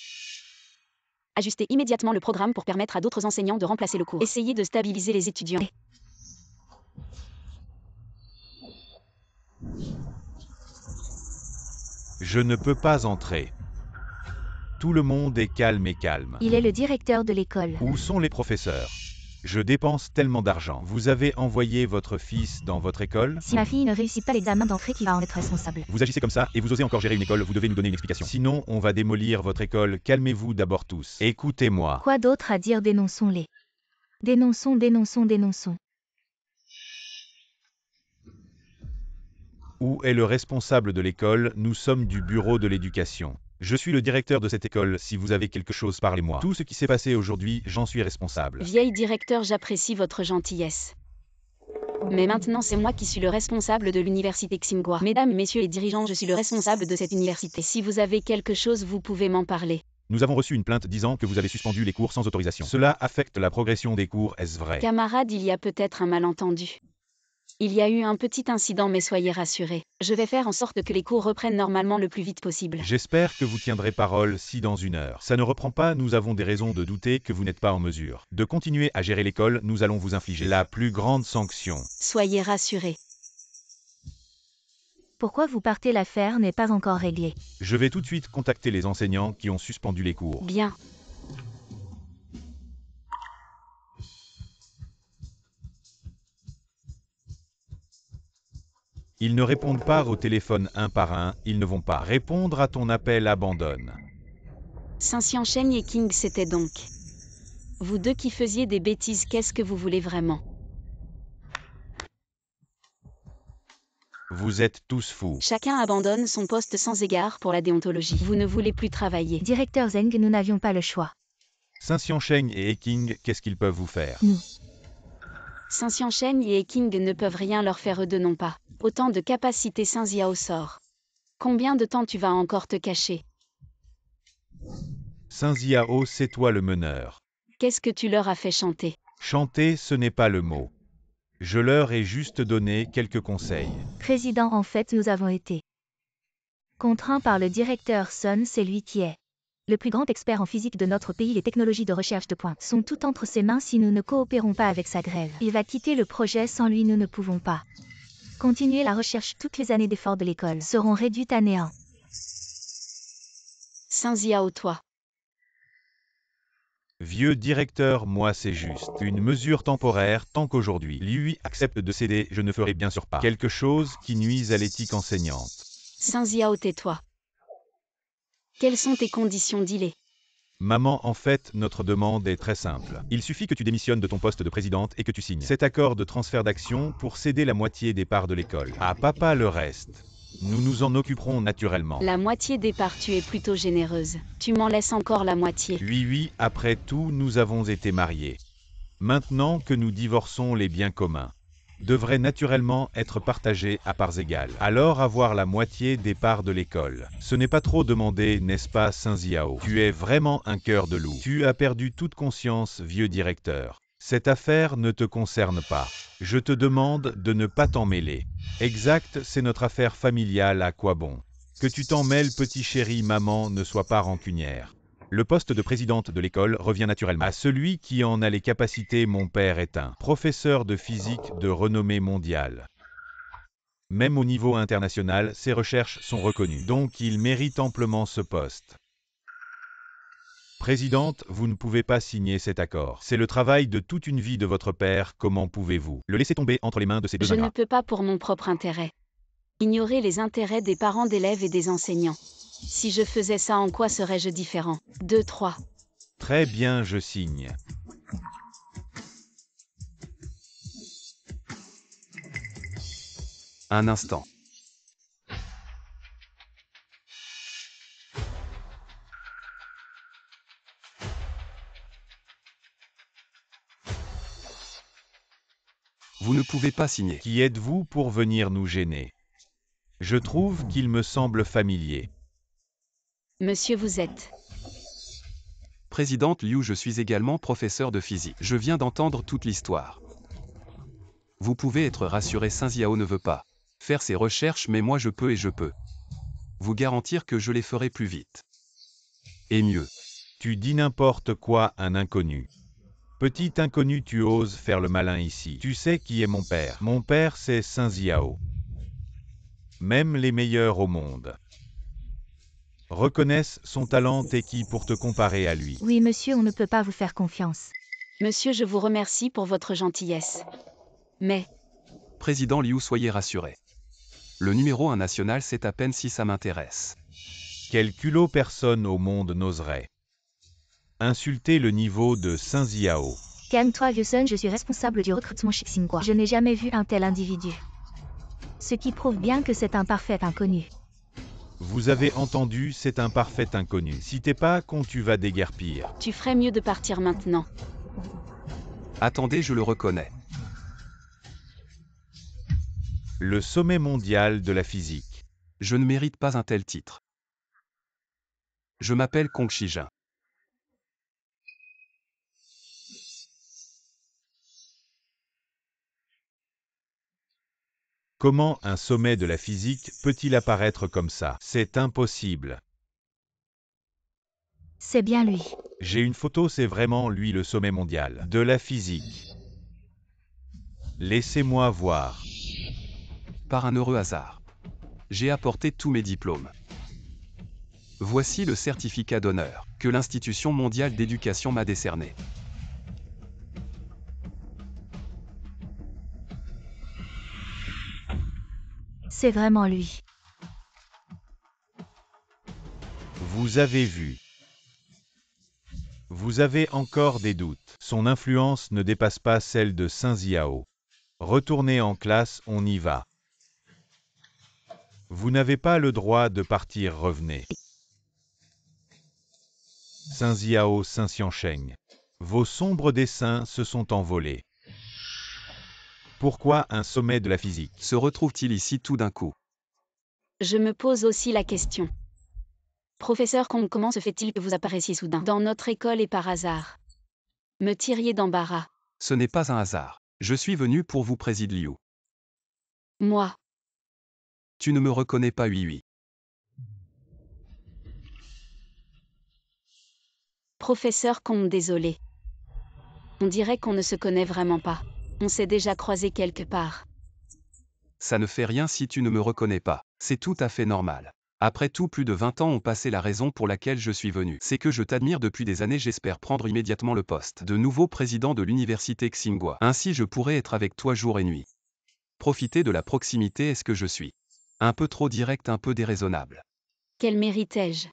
Ajustez immédiatement le programme pour permettre à d'autres enseignants de remplacer le cours. Essayez de stabiliser les étudiants. Je ne peux pas entrer. Tout le monde est calme et calme. Il est le directeur de l'école. Où sont les professeurs? Je dépense tellement d'argent. Vous avez envoyé votre fils dans votre école? Si ma fille ne réussit pas l'examen d'entrée, qui va en être responsable? Vous agissez comme ça et vous osez encore gérer une école, vous devez nous donner une explication. Sinon, on va démolir votre école. Calmez-vous d'abord tous. Écoutez-moi. Quoi d'autre à dire? Dénonçons-les. Dénonçons, dénonçons, dénonçons. Où est le responsable de l'école? Nous sommes du bureau de l'éducation. Je suis le directeur de cette école, si vous avez quelque chose, parlez-moi. Tout ce qui s'est passé aujourd'hui, j'en suis responsable. Vieil directeur, j'apprécie votre gentillesse. Mais maintenant c'est moi qui suis le responsable de l'université Xinghua. Mesdames, messieurs les dirigeants, je suis le responsable de cette université. Si vous avez quelque chose, vous pouvez m'en parler. Nous avons reçu une plainte disant que vous avez suspendu les cours sans autorisation. Cela affecte la progression des cours, est-ce vrai? Camarades, il y a peut-être un malentendu. Il y a eu un petit incident, mais soyez rassurés. Je vais faire en sorte que les cours reprennent normalement le plus vite possible. J'espère que vous tiendrez parole si dans une heure ça ne reprend pas, nous avons des raisons de douter que vous n'êtes pas en mesure de continuer à gérer l'école. Nous allons vous infliger la plus grande sanction. Soyez rassurés. Pourquoi vous partez? L'affaire n'est pas encore réglée. Je vais tout de suite contacter les enseignants qui ont suspendu les cours. Bien. Ils ne répondent pas au téléphone un par un, ils ne vont pas répondre à ton appel, abandonne. Saint-Xiansheng et King, c'était donc vous deux qui faisiez des bêtises. Qu'est-ce que vous voulez vraiment? Vous êtes tous fous. Chacun abandonne son poste sans égard pour la déontologie. Vous ne voulez plus travailler. Directeur Zeng, nous n'avions pas le choix. Saint-Xiansheng et Eking, qu'est-ce qu'ils peuvent vous faire? Nous. Saint-Xiansheng et King ne peuvent rien leur faire, eux deux non pas. Autant de capacités Saint Ziao sort. Combien de temps tu vas encore te cacher? Saint Ziao, c'est toi le meneur. Qu'est-ce que tu leur as fait chanter? Chanter, ce n'est pas le mot. Je leur ai juste donné quelques conseils. Président, en fait, nous avons été contraints par le directeur Sun, c'est lui qui est le plus grand expert en physique de notre pays. Les technologies de recherche de pointe sont toutes entre ses mains. Si nous ne coopérons pas avec sa grève, il va quitter le projet. Sans lui, nous ne pouvons pas continuer la recherche. Toutes les années d'efforts de l'école seront réduites à néant. Saint Ziao, toi. Vieux directeur, moi c'est juste une mesure temporaire tant qu'aujourd'hui lui accepte de céder, je ne ferai bien sûr pas quelque chose qui nuise à l'éthique enseignante. Saint Ziao, tais-toi. Quelles sont tes conditions? Dis-les. Maman, en fait, notre demande est très simple. Il suffit que tu démissionnes de ton poste de présidente et que tu signes cet accord de transfert d'action pour céder la moitié des parts de l'école. À papa le reste. Nous nous en occuperons naturellement. La moitié des parts, tu es plutôt généreuse. Tu m'en laisses encore la moitié. Oui, après tout, nous avons été mariés. Maintenant que nous divorçons, les biens communs devraient naturellement être partagés à parts égales. Alors avoir la moitié des parts de l'école. Ce n'est pas trop demandé, n'est-ce pas, Saint Ziao? Tu es vraiment un cœur de loup. Tu as perdu toute conscience, vieux directeur. Cette affaire ne te concerne pas. Je te demande de ne pas t'en mêler. Exact, c'est notre affaire familiale, à quoi bon? Que tu t'en mêles, petit chéri, maman, ne sois pas rancunière. Le poste de présidente de l'école revient naturellement à celui qui en a les capacités. Mon père est un professeur de physique de renommée mondiale. Même au niveau international, ses recherches sont reconnues, donc il mérite amplement ce poste. Présidente, vous ne pouvez pas signer cet accord. C'est le travail de toute une vie de votre père, comment pouvez-vous le laisser tomber entre les mains de ces deux Je ne ingrats? peux pas pour mon propre intérêt. Ignorer les intérêts des parents d'élèves et des enseignants. Si je faisais ça, en quoi serais-je différent? 2, 3. Très bien, je signe. Un instant. Vous ne pouvez pas signer. Qui êtes-vous pour venir nous gêner? Je trouve qu'il me semble familier. Monsieur, vous êtes. Présidente Liu, je suis également professeur de physique. Je viens d'entendre toute l'histoire. Vous pouvez être rassuré, Saint Ziao ne veut pas faire ses recherches, mais moi je peux et je peux vous garantir que je les ferai plus vite. Et mieux. Tu dis n'importe quoi, un inconnu. Petit inconnu, tu oses faire le malin ici. Tu sais qui est mon père? Mon père, c'est Saint Ziao. Même les meilleurs au monde reconnaissent son talent, et qui pour te comparer à lui? Oui, monsieur, on ne peut pas vous faire confiance. Monsieur, je vous remercie pour votre gentillesse. Mais, Président Liu, soyez rassuré. Le numéro 1 national, c'est à peine si ça m'intéresse. Quel culot, personne au monde n'oserait insulter le niveau de Saint Ziao. Calme-toi, vieux Sun, je suis responsable du recrutement chez Xinghua. Je n'ai jamais vu un tel individu. Ce qui prouve bien que c'est un parfait inconnu. Vous avez entendu, c'est un parfait inconnu. Si t'es pas con, tu vas déguerpir. Tu ferais mieux de partir maintenant. Attendez, je le reconnais. Le sommet mondial de la physique. Je ne mérite pas un tel titre. Je m'appelle Kong Shijin. Comment un sommet de la physique peut-il apparaître comme ça? C'est impossible. C'est bien lui. J'ai une photo, c'est vraiment lui le sommet mondial de la physique. Laissez-moi voir. Par un heureux hasard. J'ai apporté tous mes diplômes. Voici le certificat d'honneur que l'Institution mondiale d'éducation m'a décerné. C'est vraiment lui. Vous avez vu. Vous avez encore des doutes. Son influence ne dépasse pas celle de Saint Ziao. Retournez en classe, on y va. Vous n'avez pas le droit de partir, revenez. Saint Ziao, Saint Xiansheng. Vos sombres desseins se sont envolés. Pourquoi un sommet de la physique Se retrouve-t-il ici tout d'un coup? Je me pose aussi la question. Professeur Kong, comment se fait-il que vous apparaissiez soudain dans notre école et par hasard? Me tiriez d'embarras. Ce n'est pas un hasard. Je suis venu pour vous, Président Liu. Moi, Tu ne me reconnais pas, oui. professeur Kong, désolé. On dirait qu'on ne se connaît vraiment pas. On s'est déjà croisés quelque part. Ça ne fait rien si tu ne me reconnais pas. C'est tout à fait normal. Après tout, plus de 20 ans ont passé. La raison pour laquelle je suis venu, c'est que je t'admire depuis des années. J'espère prendre immédiatement le poste de nouveau président de l'université Tsinghua. Ainsi je pourrai être avec toi jour et nuit. Profiter de la proximité. Est-ce que je suis un peu trop direct, un peu déraisonnable? Quel méritais-je?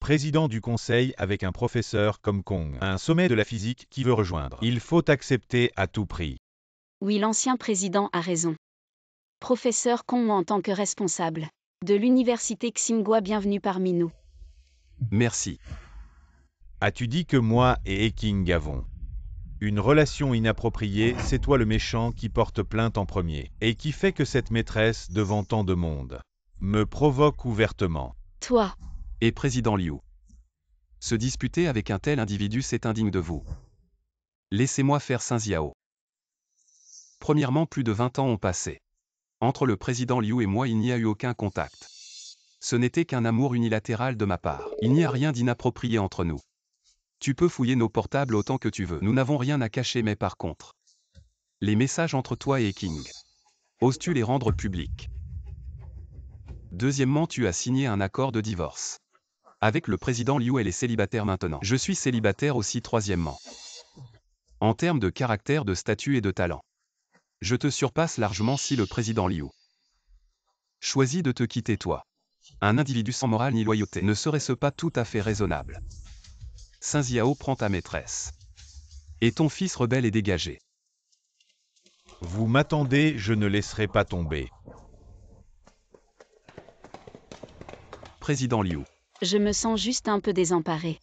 Président du conseil avec un professeur comme Kong, un sommet de la physique qui veut rejoindre. Il faut accepter à tout prix. Oui, l'ancien président a raison. Professeur Kong en tant que responsable de l'université Tsinghua, bienvenue parmi nous. Merci. As-tu dit que moi et Eking avons une relation inappropriée? C'est toi le méchant qui porte plainte en premier, et qui fait que cette maîtresse, devant tant de monde, me provoque ouvertement. Toi, Et Président Liu. Se disputer avec un tel individu, c'est indigne de vous. Laissez-moi faire Saint Ziao. Premièrement, plus de 20 ans ont passé. Entre le président Liu et moi, il n'y a eu aucun contact. Ce n'était qu'un amour unilatéral de ma part. Il n'y a rien d'inapproprié entre nous. Tu peux fouiller nos portables autant que tu veux. Nous n'avons rien à cacher, mais par contre, les messages entre toi et King, oses-tu les rendre publics? Deuxièmement, tu as signé un accord de divorce. Avec le président Liu, elle est célibataire maintenant. Je suis célibataire aussi. Troisièmement, en termes de caractère, de statut et de talent, je te surpasse largement. Si le président Liu choisit de te quitter, toi, un individu sans morale ni loyauté, ne serait-ce pas tout à fait raisonnable? Saint Ziao, prend ta maîtresse. Et ton fils rebelle est dégagé. Vous m'attendez, je ne laisserai pas tomber. Président Liu. je me sens juste un peu désemparée.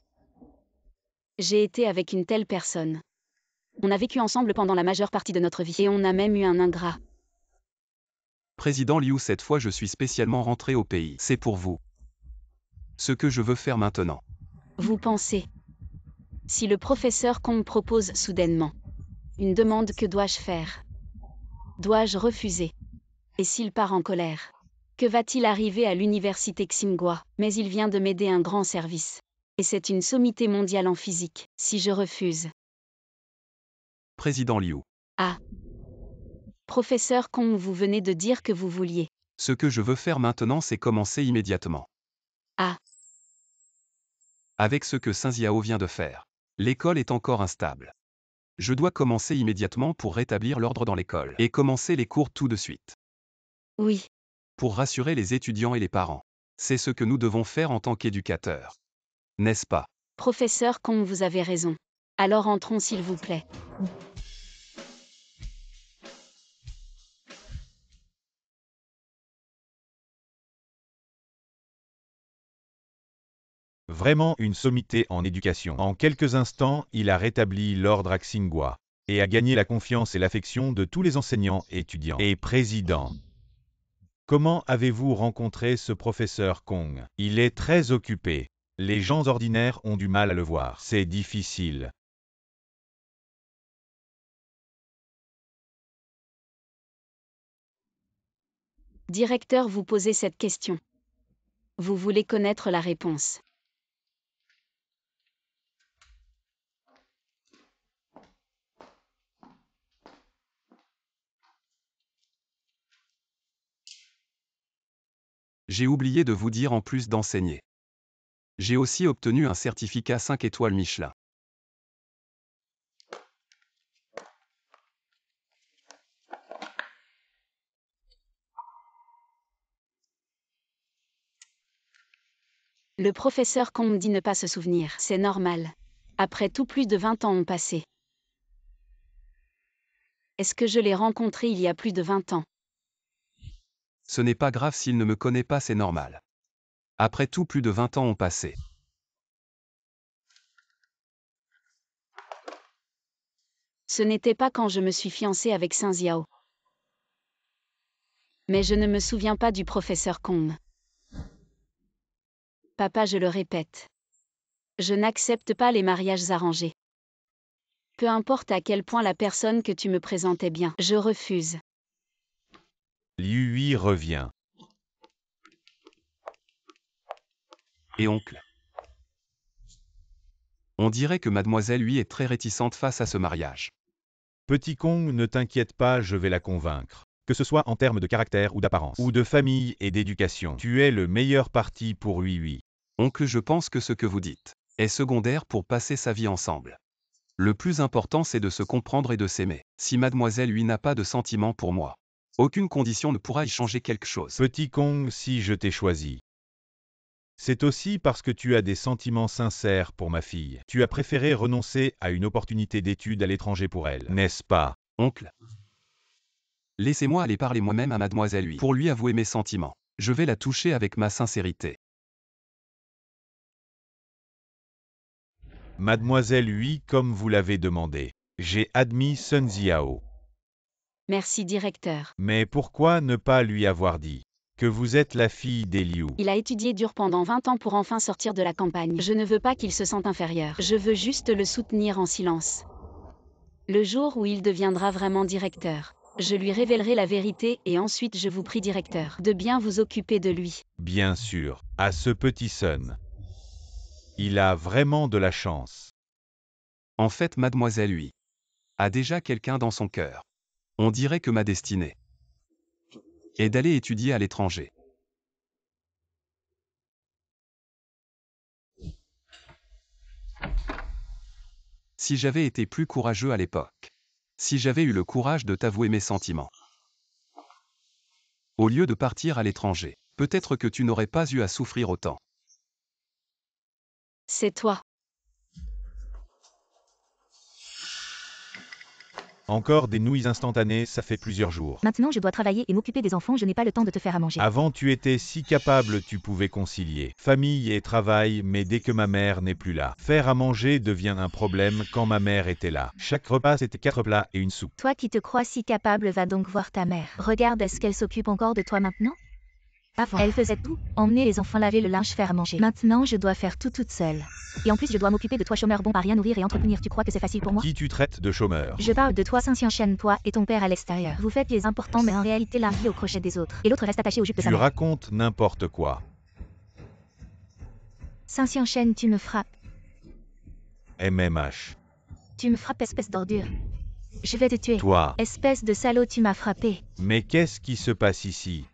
J'ai été avec une telle personne. On a vécu ensemble pendant la majeure partie de notre vie et on a même eu un ingrat. Président Liu, cette fois je suis spécialement rentré au pays. C'est pour vous. Ce que je veux faire maintenant. Vous pensez? Si le professeur Kong propose soudainement une demande, que dois-je faire? Dois-je refuser? Et s'il part en colère? Que va-t-il arriver à l'université Tsinghua? Mais il vient de m'aider un grand service. Et c'est une sommité mondiale en physique. Si je refuse? Président Liu. Ah. Professeur Kong, vous venez de dire que vous vouliez. Ce que je veux faire maintenant, c'est commencer immédiatement. Ah. Avec ce que Saint Ziao vient de faire. L'école est encore instable. Je dois commencer immédiatement pour rétablir l'ordre dans l'école. Et commencer les cours tout de suite. Oui. Pour rassurer les étudiants et les parents. C'est ce que nous devons faire en tant qu'éducateurs. N'est-ce pas? Professeur Kong, vous avez raison. Alors entrons s'il vous plaît. Vraiment une sommité en éducation. En quelques instants, il a rétabli l'ordre à Xinghua et a gagné la confiance et l'affection de tous les enseignants, étudiants et présidents. Comment avez-vous rencontré ce professeur Kong? Il est très occupé. Les gens ordinaires ont du mal à le voir. C'est difficile. Directeur, vous posez cette question. Vous voulez connaître la réponse. J'ai oublié de vous dire en plus d'enseigner. J'ai aussi obtenu un certificat 5 étoiles Michelin. Le professeur Kong dit ne pas se souvenir. C'est normal. Après tout, plus de 20 ans ont passé. Est-ce que je l'ai rencontré il y a plus de 20 ans? Ce n'est pas grave s'il ne me connaît pas, c'est normal. Après tout, plus de 20 ans ont passé. Ce n'était pas quand je me suis fiancée avec Saint Xiao. Mais je ne me souviens pas du professeur Kong. Papa, je le répète. Je n'accepte pas les mariages arrangés. Peu importe à quel point la personne que tu me présentais bien, je refuse. Liu Hui revient. Et oncle? On dirait que mademoiselle lui est très réticente face à ce mariage. Petit Kong, ne t'inquiète pas, je vais la convaincre. Que ce soit en termes de caractère ou d'apparence, ou de famille et d'éducation, tu es le meilleur parti pour Hui Hui. Oncle, je pense que ce que vous dites est secondaire pour passer sa vie ensemble. Le plus important, c'est de se comprendre et de s'aimer. Si mademoiselle lui n'a pas de sentiments pour moi, aucune condition ne pourra y changer quelque chose. Petit Kong, si je t'ai choisi, c'est aussi parce que tu as des sentiments sincères pour ma fille. Tu as préféré renoncer à une opportunité d'études à l'étranger pour elle, n'est-ce pas? Oncle, laissez-moi aller parler moi-même à mademoiselle lui pour lui avouer mes sentiments. Je vais la toucher avec ma sincérité. Mademoiselle Hui, comme vous l'avez demandé, j'ai admis Sun Xiao. Merci, directeur. Mais pourquoi ne pas lui avoir dit que vous êtes la fille d'Eliu? Il a étudié dur pendant 20 ans pour enfin sortir de la campagne. Je ne veux pas qu'il se sente inférieur. Je veux juste le soutenir en silence. Le jour où il deviendra vraiment directeur, je lui révélerai la vérité et ensuite je vous prie, directeur, de bien vous occuper de lui. Bien sûr, à ce petit Sun. Il a vraiment de la chance. En fait, mademoiselle lui a déjà quelqu'un dans son cœur. On dirait que ma destinée est d'aller étudier à l'étranger. Si j'avais été plus courageux à l'époque, si j'avais eu le courage de t'avouer mes sentiments, au lieu de partir à l'étranger, peut-être que tu n'aurais pas eu à souffrir autant. C'est toi. Encore des nouilles instantanées, ça fait plusieurs jours. Maintenant je dois travailler et m'occuper des enfants, je n'ai pas le temps de te faire à manger. Avant tu étais si capable, tu pouvais concilier famille et travail, mais dès que ma mère n'est plus là, faire à manger devient un problème. Quand ma mère était là, chaque repas c'était 4 plats et une soupe. Toi qui te crois si capable, va donc voir ta mère. Regarde, est-ce qu'elle s'occupe encore de toi maintenant? Avant, elle faisait tout, emmener les enfants, laver le linge, faire à manger. Maintenant, je dois faire tout toute seule. Et en plus, je dois m'occuper de toi, chômeur bon à rien nourrir et entretenir. Tu crois que c'est facile pour moi? Qui tu traites de chômeur? Je parle de toi, Saint-Xianchen, toi et ton père à l'extérieur. Vous faites les importants, mais en réalité, l'un vit au crochet des autres. Et l'autre reste attaché aux jupes de sa Tu mère. racontes n'importe quoi. Saint-Xianchen, tu me frappes. MMH. Tu me frappes, espèce d'ordure. Je vais te tuer. Toi. Espèce de salaud, tu m'as frappé. Mais qu'est-ce qui se passe ici?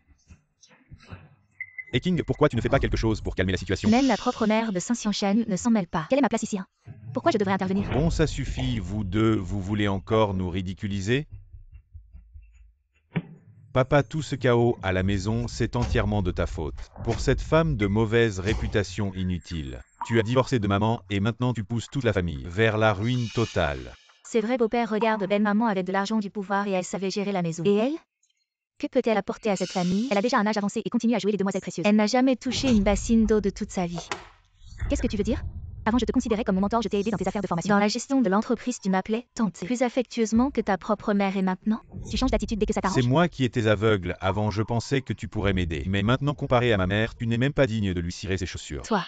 Et King, pourquoi tu ne fais pas quelque chose pour calmer la situation? Même la propre mère de Saint-Xianchen ne s'en mêle pas. Quelle est ma place ici, hein? Pourquoi je devrais intervenir? Bon, ça suffit, vous deux, vous voulez encore nous ridiculiser? Papa, tout ce chaos à la maison, c'est entièrement de ta faute. Pour cette femme de mauvaise réputation inutile. Tu as divorcé de maman et maintenant tu pousses toute la famille vers la ruine totale. C'est vrai, beau-père, regarde, belle-maman avait de l'argent, du pouvoir et elle savait gérer la maison. Et elle? Que peut-elle apporter à cette famille? Elle a déjà un âge avancé et continue à jouer les demoiselles précieuses. Elle n'a jamais touché une bassine d'eau de toute sa vie. Qu'est-ce que tu veux dire? Avant, je te considérais comme mon mentor, je t'ai aidé dans tes affaires de formation. Dans la gestion de l'entreprise, tu m'appelais tante. Plus affectueusement que ta propre mère et maintenant, tu changes d'attitude dès que ça C'est t'arrange? moi qui étais aveugle, avant je pensais que tu pourrais m'aider. Mais maintenant comparé à ma mère, tu n'es même pas digne de lui cirer ses chaussures. Toi.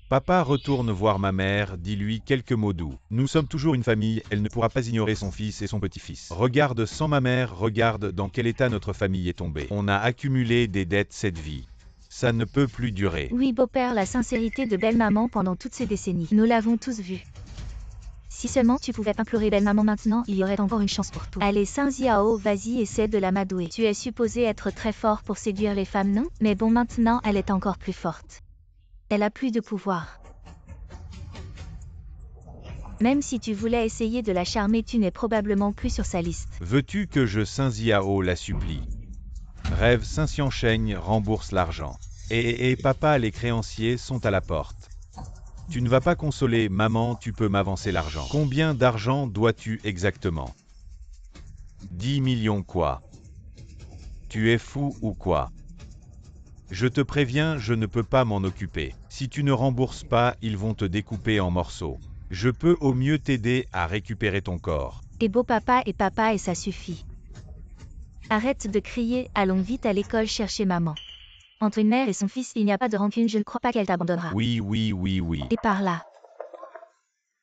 Papa retourne voir ma mère, dis-lui quelques mots doux. Nous sommes toujours une famille, elle ne pourra pas ignorer son fils et son petit-fils. Regarde sans ma mère, regarde dans quel état notre famille est tombée. On a accumulé des dettes cette vie. Ça ne peut plus durer. Oui, beau-père, la sincérité de belle-maman pendant toutes ces décennies. Nous l'avons tous vu. Si seulement tu pouvais implorer belle-maman maintenant, il y aurait encore une chance pour toi. Allez, Saint Ziao, vas-y, essaie de l'amadouer. Tu es supposé être très fort pour séduire les femmes, non? Mais bon, maintenant, elle est encore plus forte. Elle a plus de pouvoir. Même si tu voulais essayer de la charmer, tu n'es probablement plus sur sa liste. Veux-tu que je Saint Ziao la supplie? Rêve Saint Xiancheng rembourse l'argent. Et papa, les créanciers sont à la porte. Tu ne vas pas consoler, maman, tu peux m'avancer l'argent. Combien d'argent dois-tu exactement? 10 millions quoi? Tu es fou ou quoi? Je te préviens, je ne peux pas m'en occuper. Si tu ne rembourses pas, ils vont te découper en morceaux. Je peux au mieux t'aider à récupérer ton corps. Et beau papa et ça suffit. Arrête de crier, allons vite à l'école chercher maman. Entre une mère et son fils, il n'y a pas de rancune, je ne crois pas qu'elle t'abandonnera. Oui. Et par là.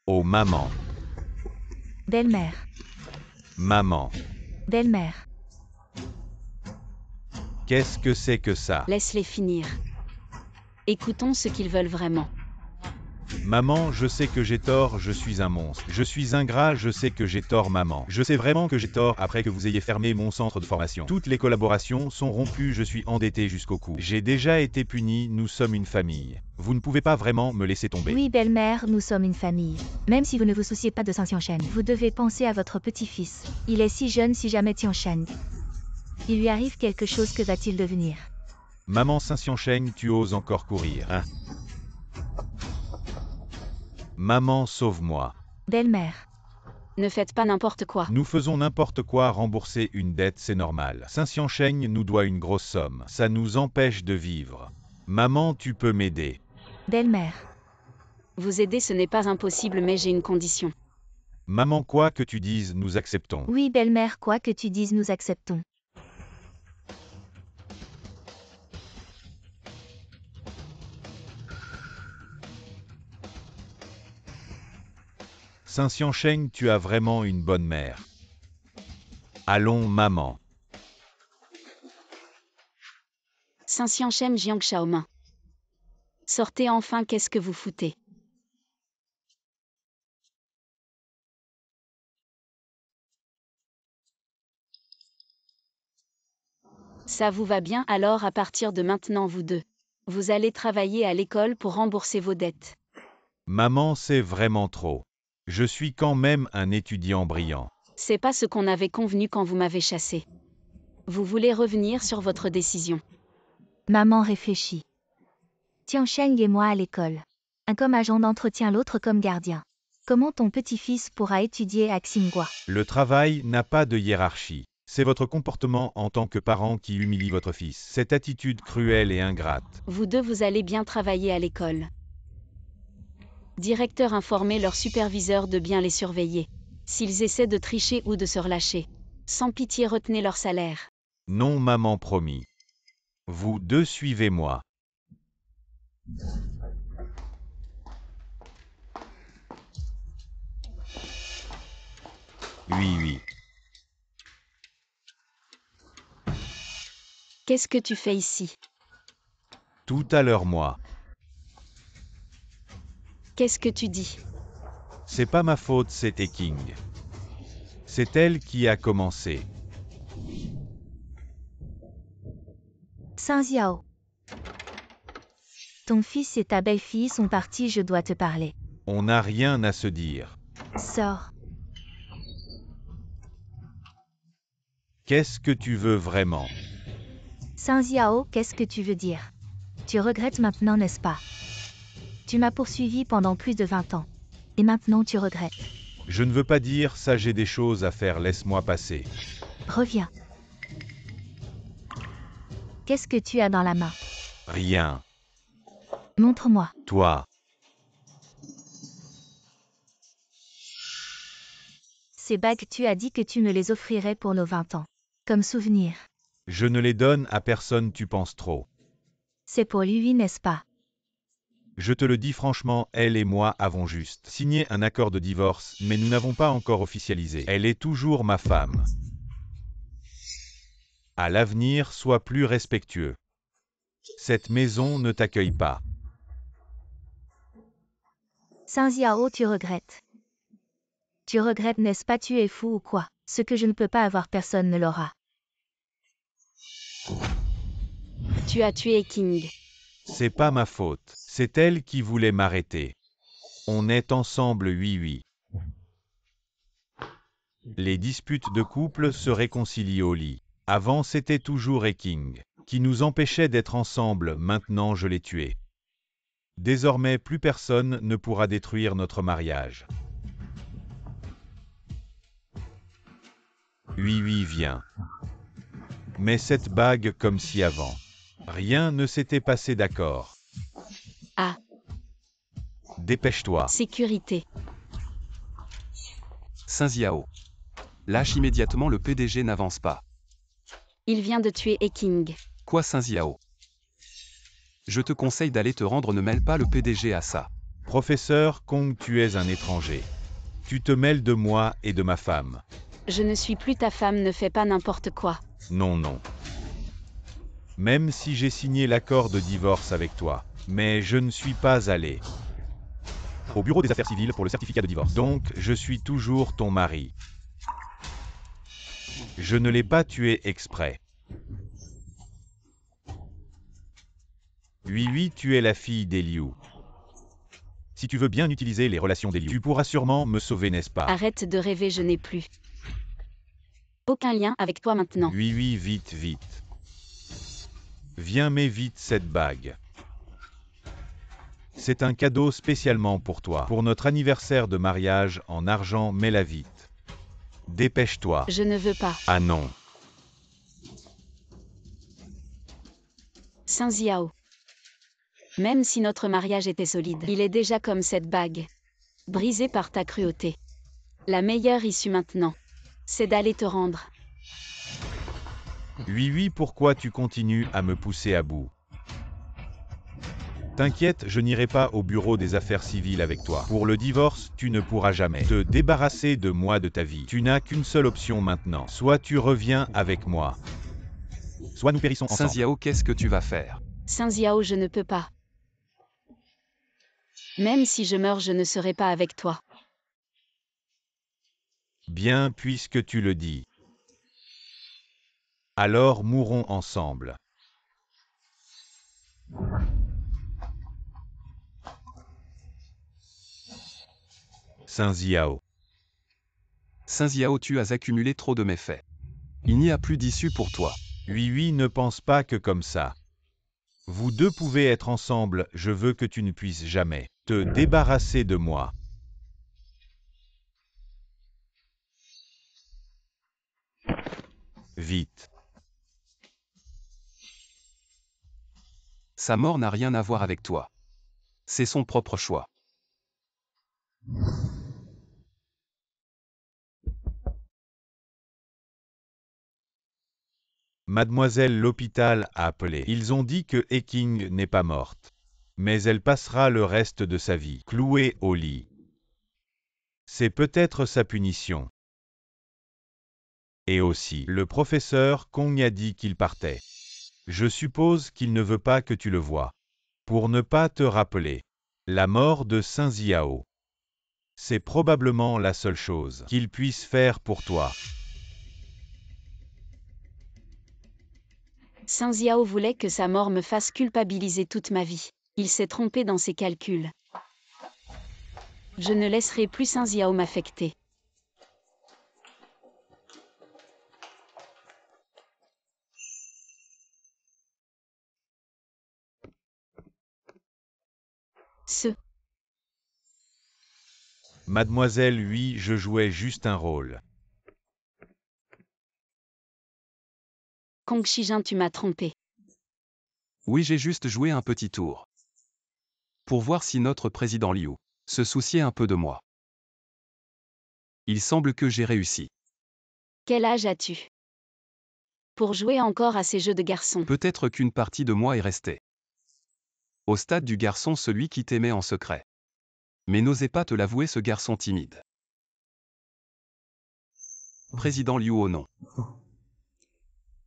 Oh maman, Belle-mère. maman, Belle-mère. qu'est-ce que c'est que ça? Laisse-les finir. Écoutons ce qu'ils veulent vraiment. Maman, je sais que j'ai tort, je suis un monstre. Je suis ingrat, je sais que j'ai tort maman. Je sais vraiment que j'ai tort après que vous ayez fermé mon centre de formation. Toutes les collaborations sont rompues, je suis endetté jusqu'au cou. J'ai déjà été puni, nous sommes une famille. Vous ne pouvez pas vraiment me laisser tomber. Oui, belle-mère, nous sommes une famille. Même si vous ne vous souciez pas de Saint Xiancheng, vous devez penser à votre petit-fils. Il est si jeune, si jamais Xiancheng. Il lui arrive quelque chose, que va-t-il devenir? Maman Saint Xiancheng, tu oses encore courir, hein? Maman, sauve-moi. Belle-mère. Ne faites pas n'importe quoi. Nous faisons n'importe quoi, rembourser une dette, c'est normal. Saint Xiancheng nous doit une grosse somme. Ça nous empêche de vivre. Maman, tu peux m'aider. Belle-mère. Vous aider, ce n'est pas impossible, mais j'ai une condition. Maman, quoi que tu dises, nous acceptons. Oui, belle-mère, quoi que tu dises, nous acceptons. Saint Xiancheng, tu as vraiment une bonne mère. Allons, maman. Saint Xiancheng Jiang Xiaomin. Sortez enfin, qu'est-ce que vous foutez? Ça vous va bien, alors à partir de maintenant vous deux. Vous allez travailler à l'école pour rembourser vos dettes. Maman, c'est vraiment trop. Je suis quand même un étudiant brillant. C'est pas ce qu'on avait convenu quand vous m'avez chassé. Vous voulez revenir sur votre décision. Maman réfléchit. Xiancheng et moi à l'école. Un comme agent d'entretien, l'autre comme gardien. Comment ton petit-fils pourra étudier à Xinghua? Le travail n'a pas de hiérarchie. C'est votre comportement en tant que parent qui humilie votre fils. Cette attitude cruelle et ingrate. Vous deux, vous allez bien travailler à l'école. Directeur, informez leurs superviseurs de bien les surveiller. S'ils essaient de tricher ou de se relâcher. Sans pitié, retenez leur salaire. Non, maman, promis. Vous deux suivez-moi. Oui. Qu'est-ce que tu fais ici? Tout à l'heure, moi. Qu'est-ce que tu dis? C'est pas ma faute, c'était King. C'est elle qui a commencé. Saint Ziao. Ton fils et ta belle-fille sont partis, je dois te parler. On n'a rien à se dire. Sors. Qu'est-ce que tu veux vraiment? Saint Ziao, qu'est-ce que tu veux dire? Tu regrettes maintenant, n'est-ce pas? Tu m'as poursuivi pendant plus de 20 ans. Et maintenant tu regrettes. Je ne veux pas dire ça, j'ai des choses à faire, laisse-moi passer. Reviens. Qu'est-ce que tu as dans la main? Rien. Montre-moi. Toi. Ces bagues, tu as dit que tu me les offrirais pour nos 20 ans. Comme souvenir. Je ne les donne à personne, tu penses trop. C'est pour lui, n'est-ce pas? Je te le dis franchement, elle et moi avons juste signé un accord de divorce, mais nous n'avons pas encore officialisé. Elle est toujours ma femme. À l'avenir, sois plus respectueux. Cette maison ne t'accueille pas. Saint Xiao, tu regrettes. Tu regrettes, n'est-ce pas? Tu es fou ou quoi? Ce que je ne peux pas avoir, personne ne l'aura. Tu as tué King. C'est pas ma faute. C'est elle qui voulait m'arrêter. On est ensemble, oui. Les disputes de couple se réconcilient au lit. Avant, c'était toujours King qui nous empêchait d'être ensemble, maintenant je l'ai tué. Désormais, plus personne ne pourra détruire notre mariage. Oui, viens. Mais cette bague comme si avant. Rien ne s'était passé, d'accord. Ah. Dépêche-toi. Sécurité. Saint Xiao. Lâche immédiatement, le PDG n'avance pas. Il vient de tuer King. Quoi, Saint Xiao? Je te conseille d'aller te rendre, ne mêle pas le PDG à ça. Professeur Kong, tu es un étranger. Tu te mêles de moi et de ma femme. Je ne suis plus ta femme, ne fais pas n'importe quoi. Non. Même si j'ai signé l'accord de divorce avec toi, mais je ne suis pas allé au bureau des affaires civiles pour le certificat de divorce. Donc, je suis toujours ton mari. Je ne l'ai pas tué exprès. Oui, tu es la fille d'Eliu. Si tu veux bien utiliser les relations d'Eliu, tu pourras sûrement me sauver, n'est-ce pas? Arrête de rêver, je n'ai plus aucun lien avec toi maintenant. Oui, vite. Viens, mets vite cette bague. C'est un cadeau spécialement pour toi, pour notre anniversaire de mariage en argent, mets-la vite. Dépêche-toi. Je ne veux pas. Ah non. Saint Xiao. Même si notre mariage était solide, il est déjà comme cette bague. Brisé par ta cruauté. La meilleure issue maintenant, c'est d'aller te rendre. Oui, pourquoi tu continues à me pousser à bout? T'inquiète, je n'irai pas au bureau des affaires civiles avec toi. Pour le divorce, tu ne pourras jamais te débarrasser de moi, de ta vie. Tu n'as qu'une seule option maintenant. Soit tu reviens avec moi, soit nous périssons Saint ensemble. Xiao, qu'est-ce que tu vas faire? Saint Xiao, je ne peux pas. Même si je meurs, je ne serai pas avec toi. Bien, puisque tu le dis. Alors mourons ensemble. Saint Xiao. Saint Xiao, tu as accumulé trop de méfaits. Il n'y a plus d'issue pour toi. Oui, ne pense pas que comme ça. Vous deux pouvez être ensemble, je veux que tu ne puisses jamais te débarrasser de moi. Vite. Sa mort n'a rien à voir avec toi. C'est son propre choix. Mademoiselle, l'hôpital a appelé. Ils ont dit que King n'est pas morte. Mais elle passera le reste de sa vie clouée au lit. C'est peut-être sa punition. Et aussi, le professeur Kong a dit qu'il partait. Je suppose qu'il ne veut pas que tu le voies. Pour ne pas te rappeler la mort de Saint Xiao. C'est probablement la seule chose qu'il puisse faire pour toi. Saint Xiao voulait que sa mort me fasse culpabiliser toute ma vie. Il s'est trompé dans ses calculs. Je ne laisserai plus Saint Xiao m'affecter. Mademoiselle, oui, je jouais juste un rôle. Kong Shijin, tu m'as trompé. Oui, j'ai juste joué un petit tour. pour voir si notre président Liu se souciait un peu de moi. Il semble que j'ai réussi. Quel âge as-tu? Pour jouer encore à ces jeux de garçons. Peut-être qu'une partie de moi est restée. Au stade du garçon, celui qui t'aimait en secret. Mais n'osez pas te l'avouer, ce garçon timide. Président Liu au nom.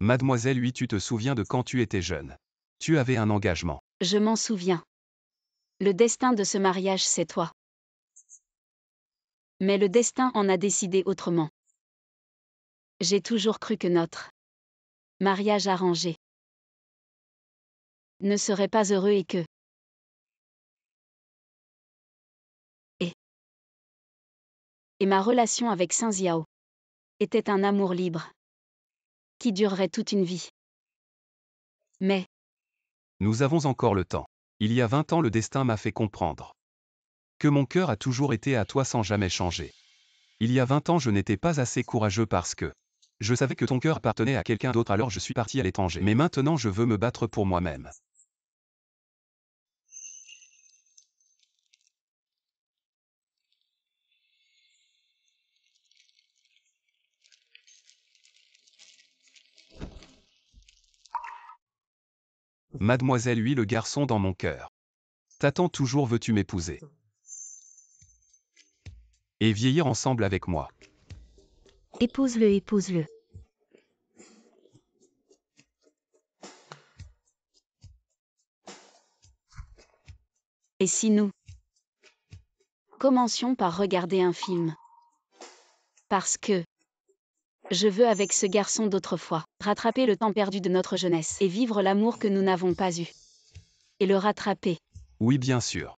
Mademoiselle, oui, tu te souviens de quand tu étais jeune. Tu avais un engagement. Je m'en souviens. Le destin de ce mariage, c'est toi. Mais le destin en a décidé autrement. J'ai toujours cru que notre mariage arrangé ne serait pas heureux et que et ma relation avec Saint Xiao était un amour libre qui durerait toute une vie. Mais Nous avons encore le temps. Il y a 20 ans, le destin m'a fait comprendre que mon cœur a toujours été à toi sans jamais changer. Il y a 20 ans, je n'étais pas assez courageux parce que je savais que ton cœur appartenait à quelqu'un d'autre, alors je suis parti à l'étranger. Mais maintenant, je veux me battre pour moi-même. Mademoiselle, oui, le garçon dans mon cœur. T'attends toujours, veux-tu m'épouser? Et vieillir ensemble avec moi. Épouse-le, épouse-le. et si nous commencions par regarder un film? Parce que je veux, avec ce garçon d'autrefois, rattraper le temps perdu de notre jeunesse et vivre l'amour que nous n'avons pas eu. Et le rattraper. Oui, bien sûr.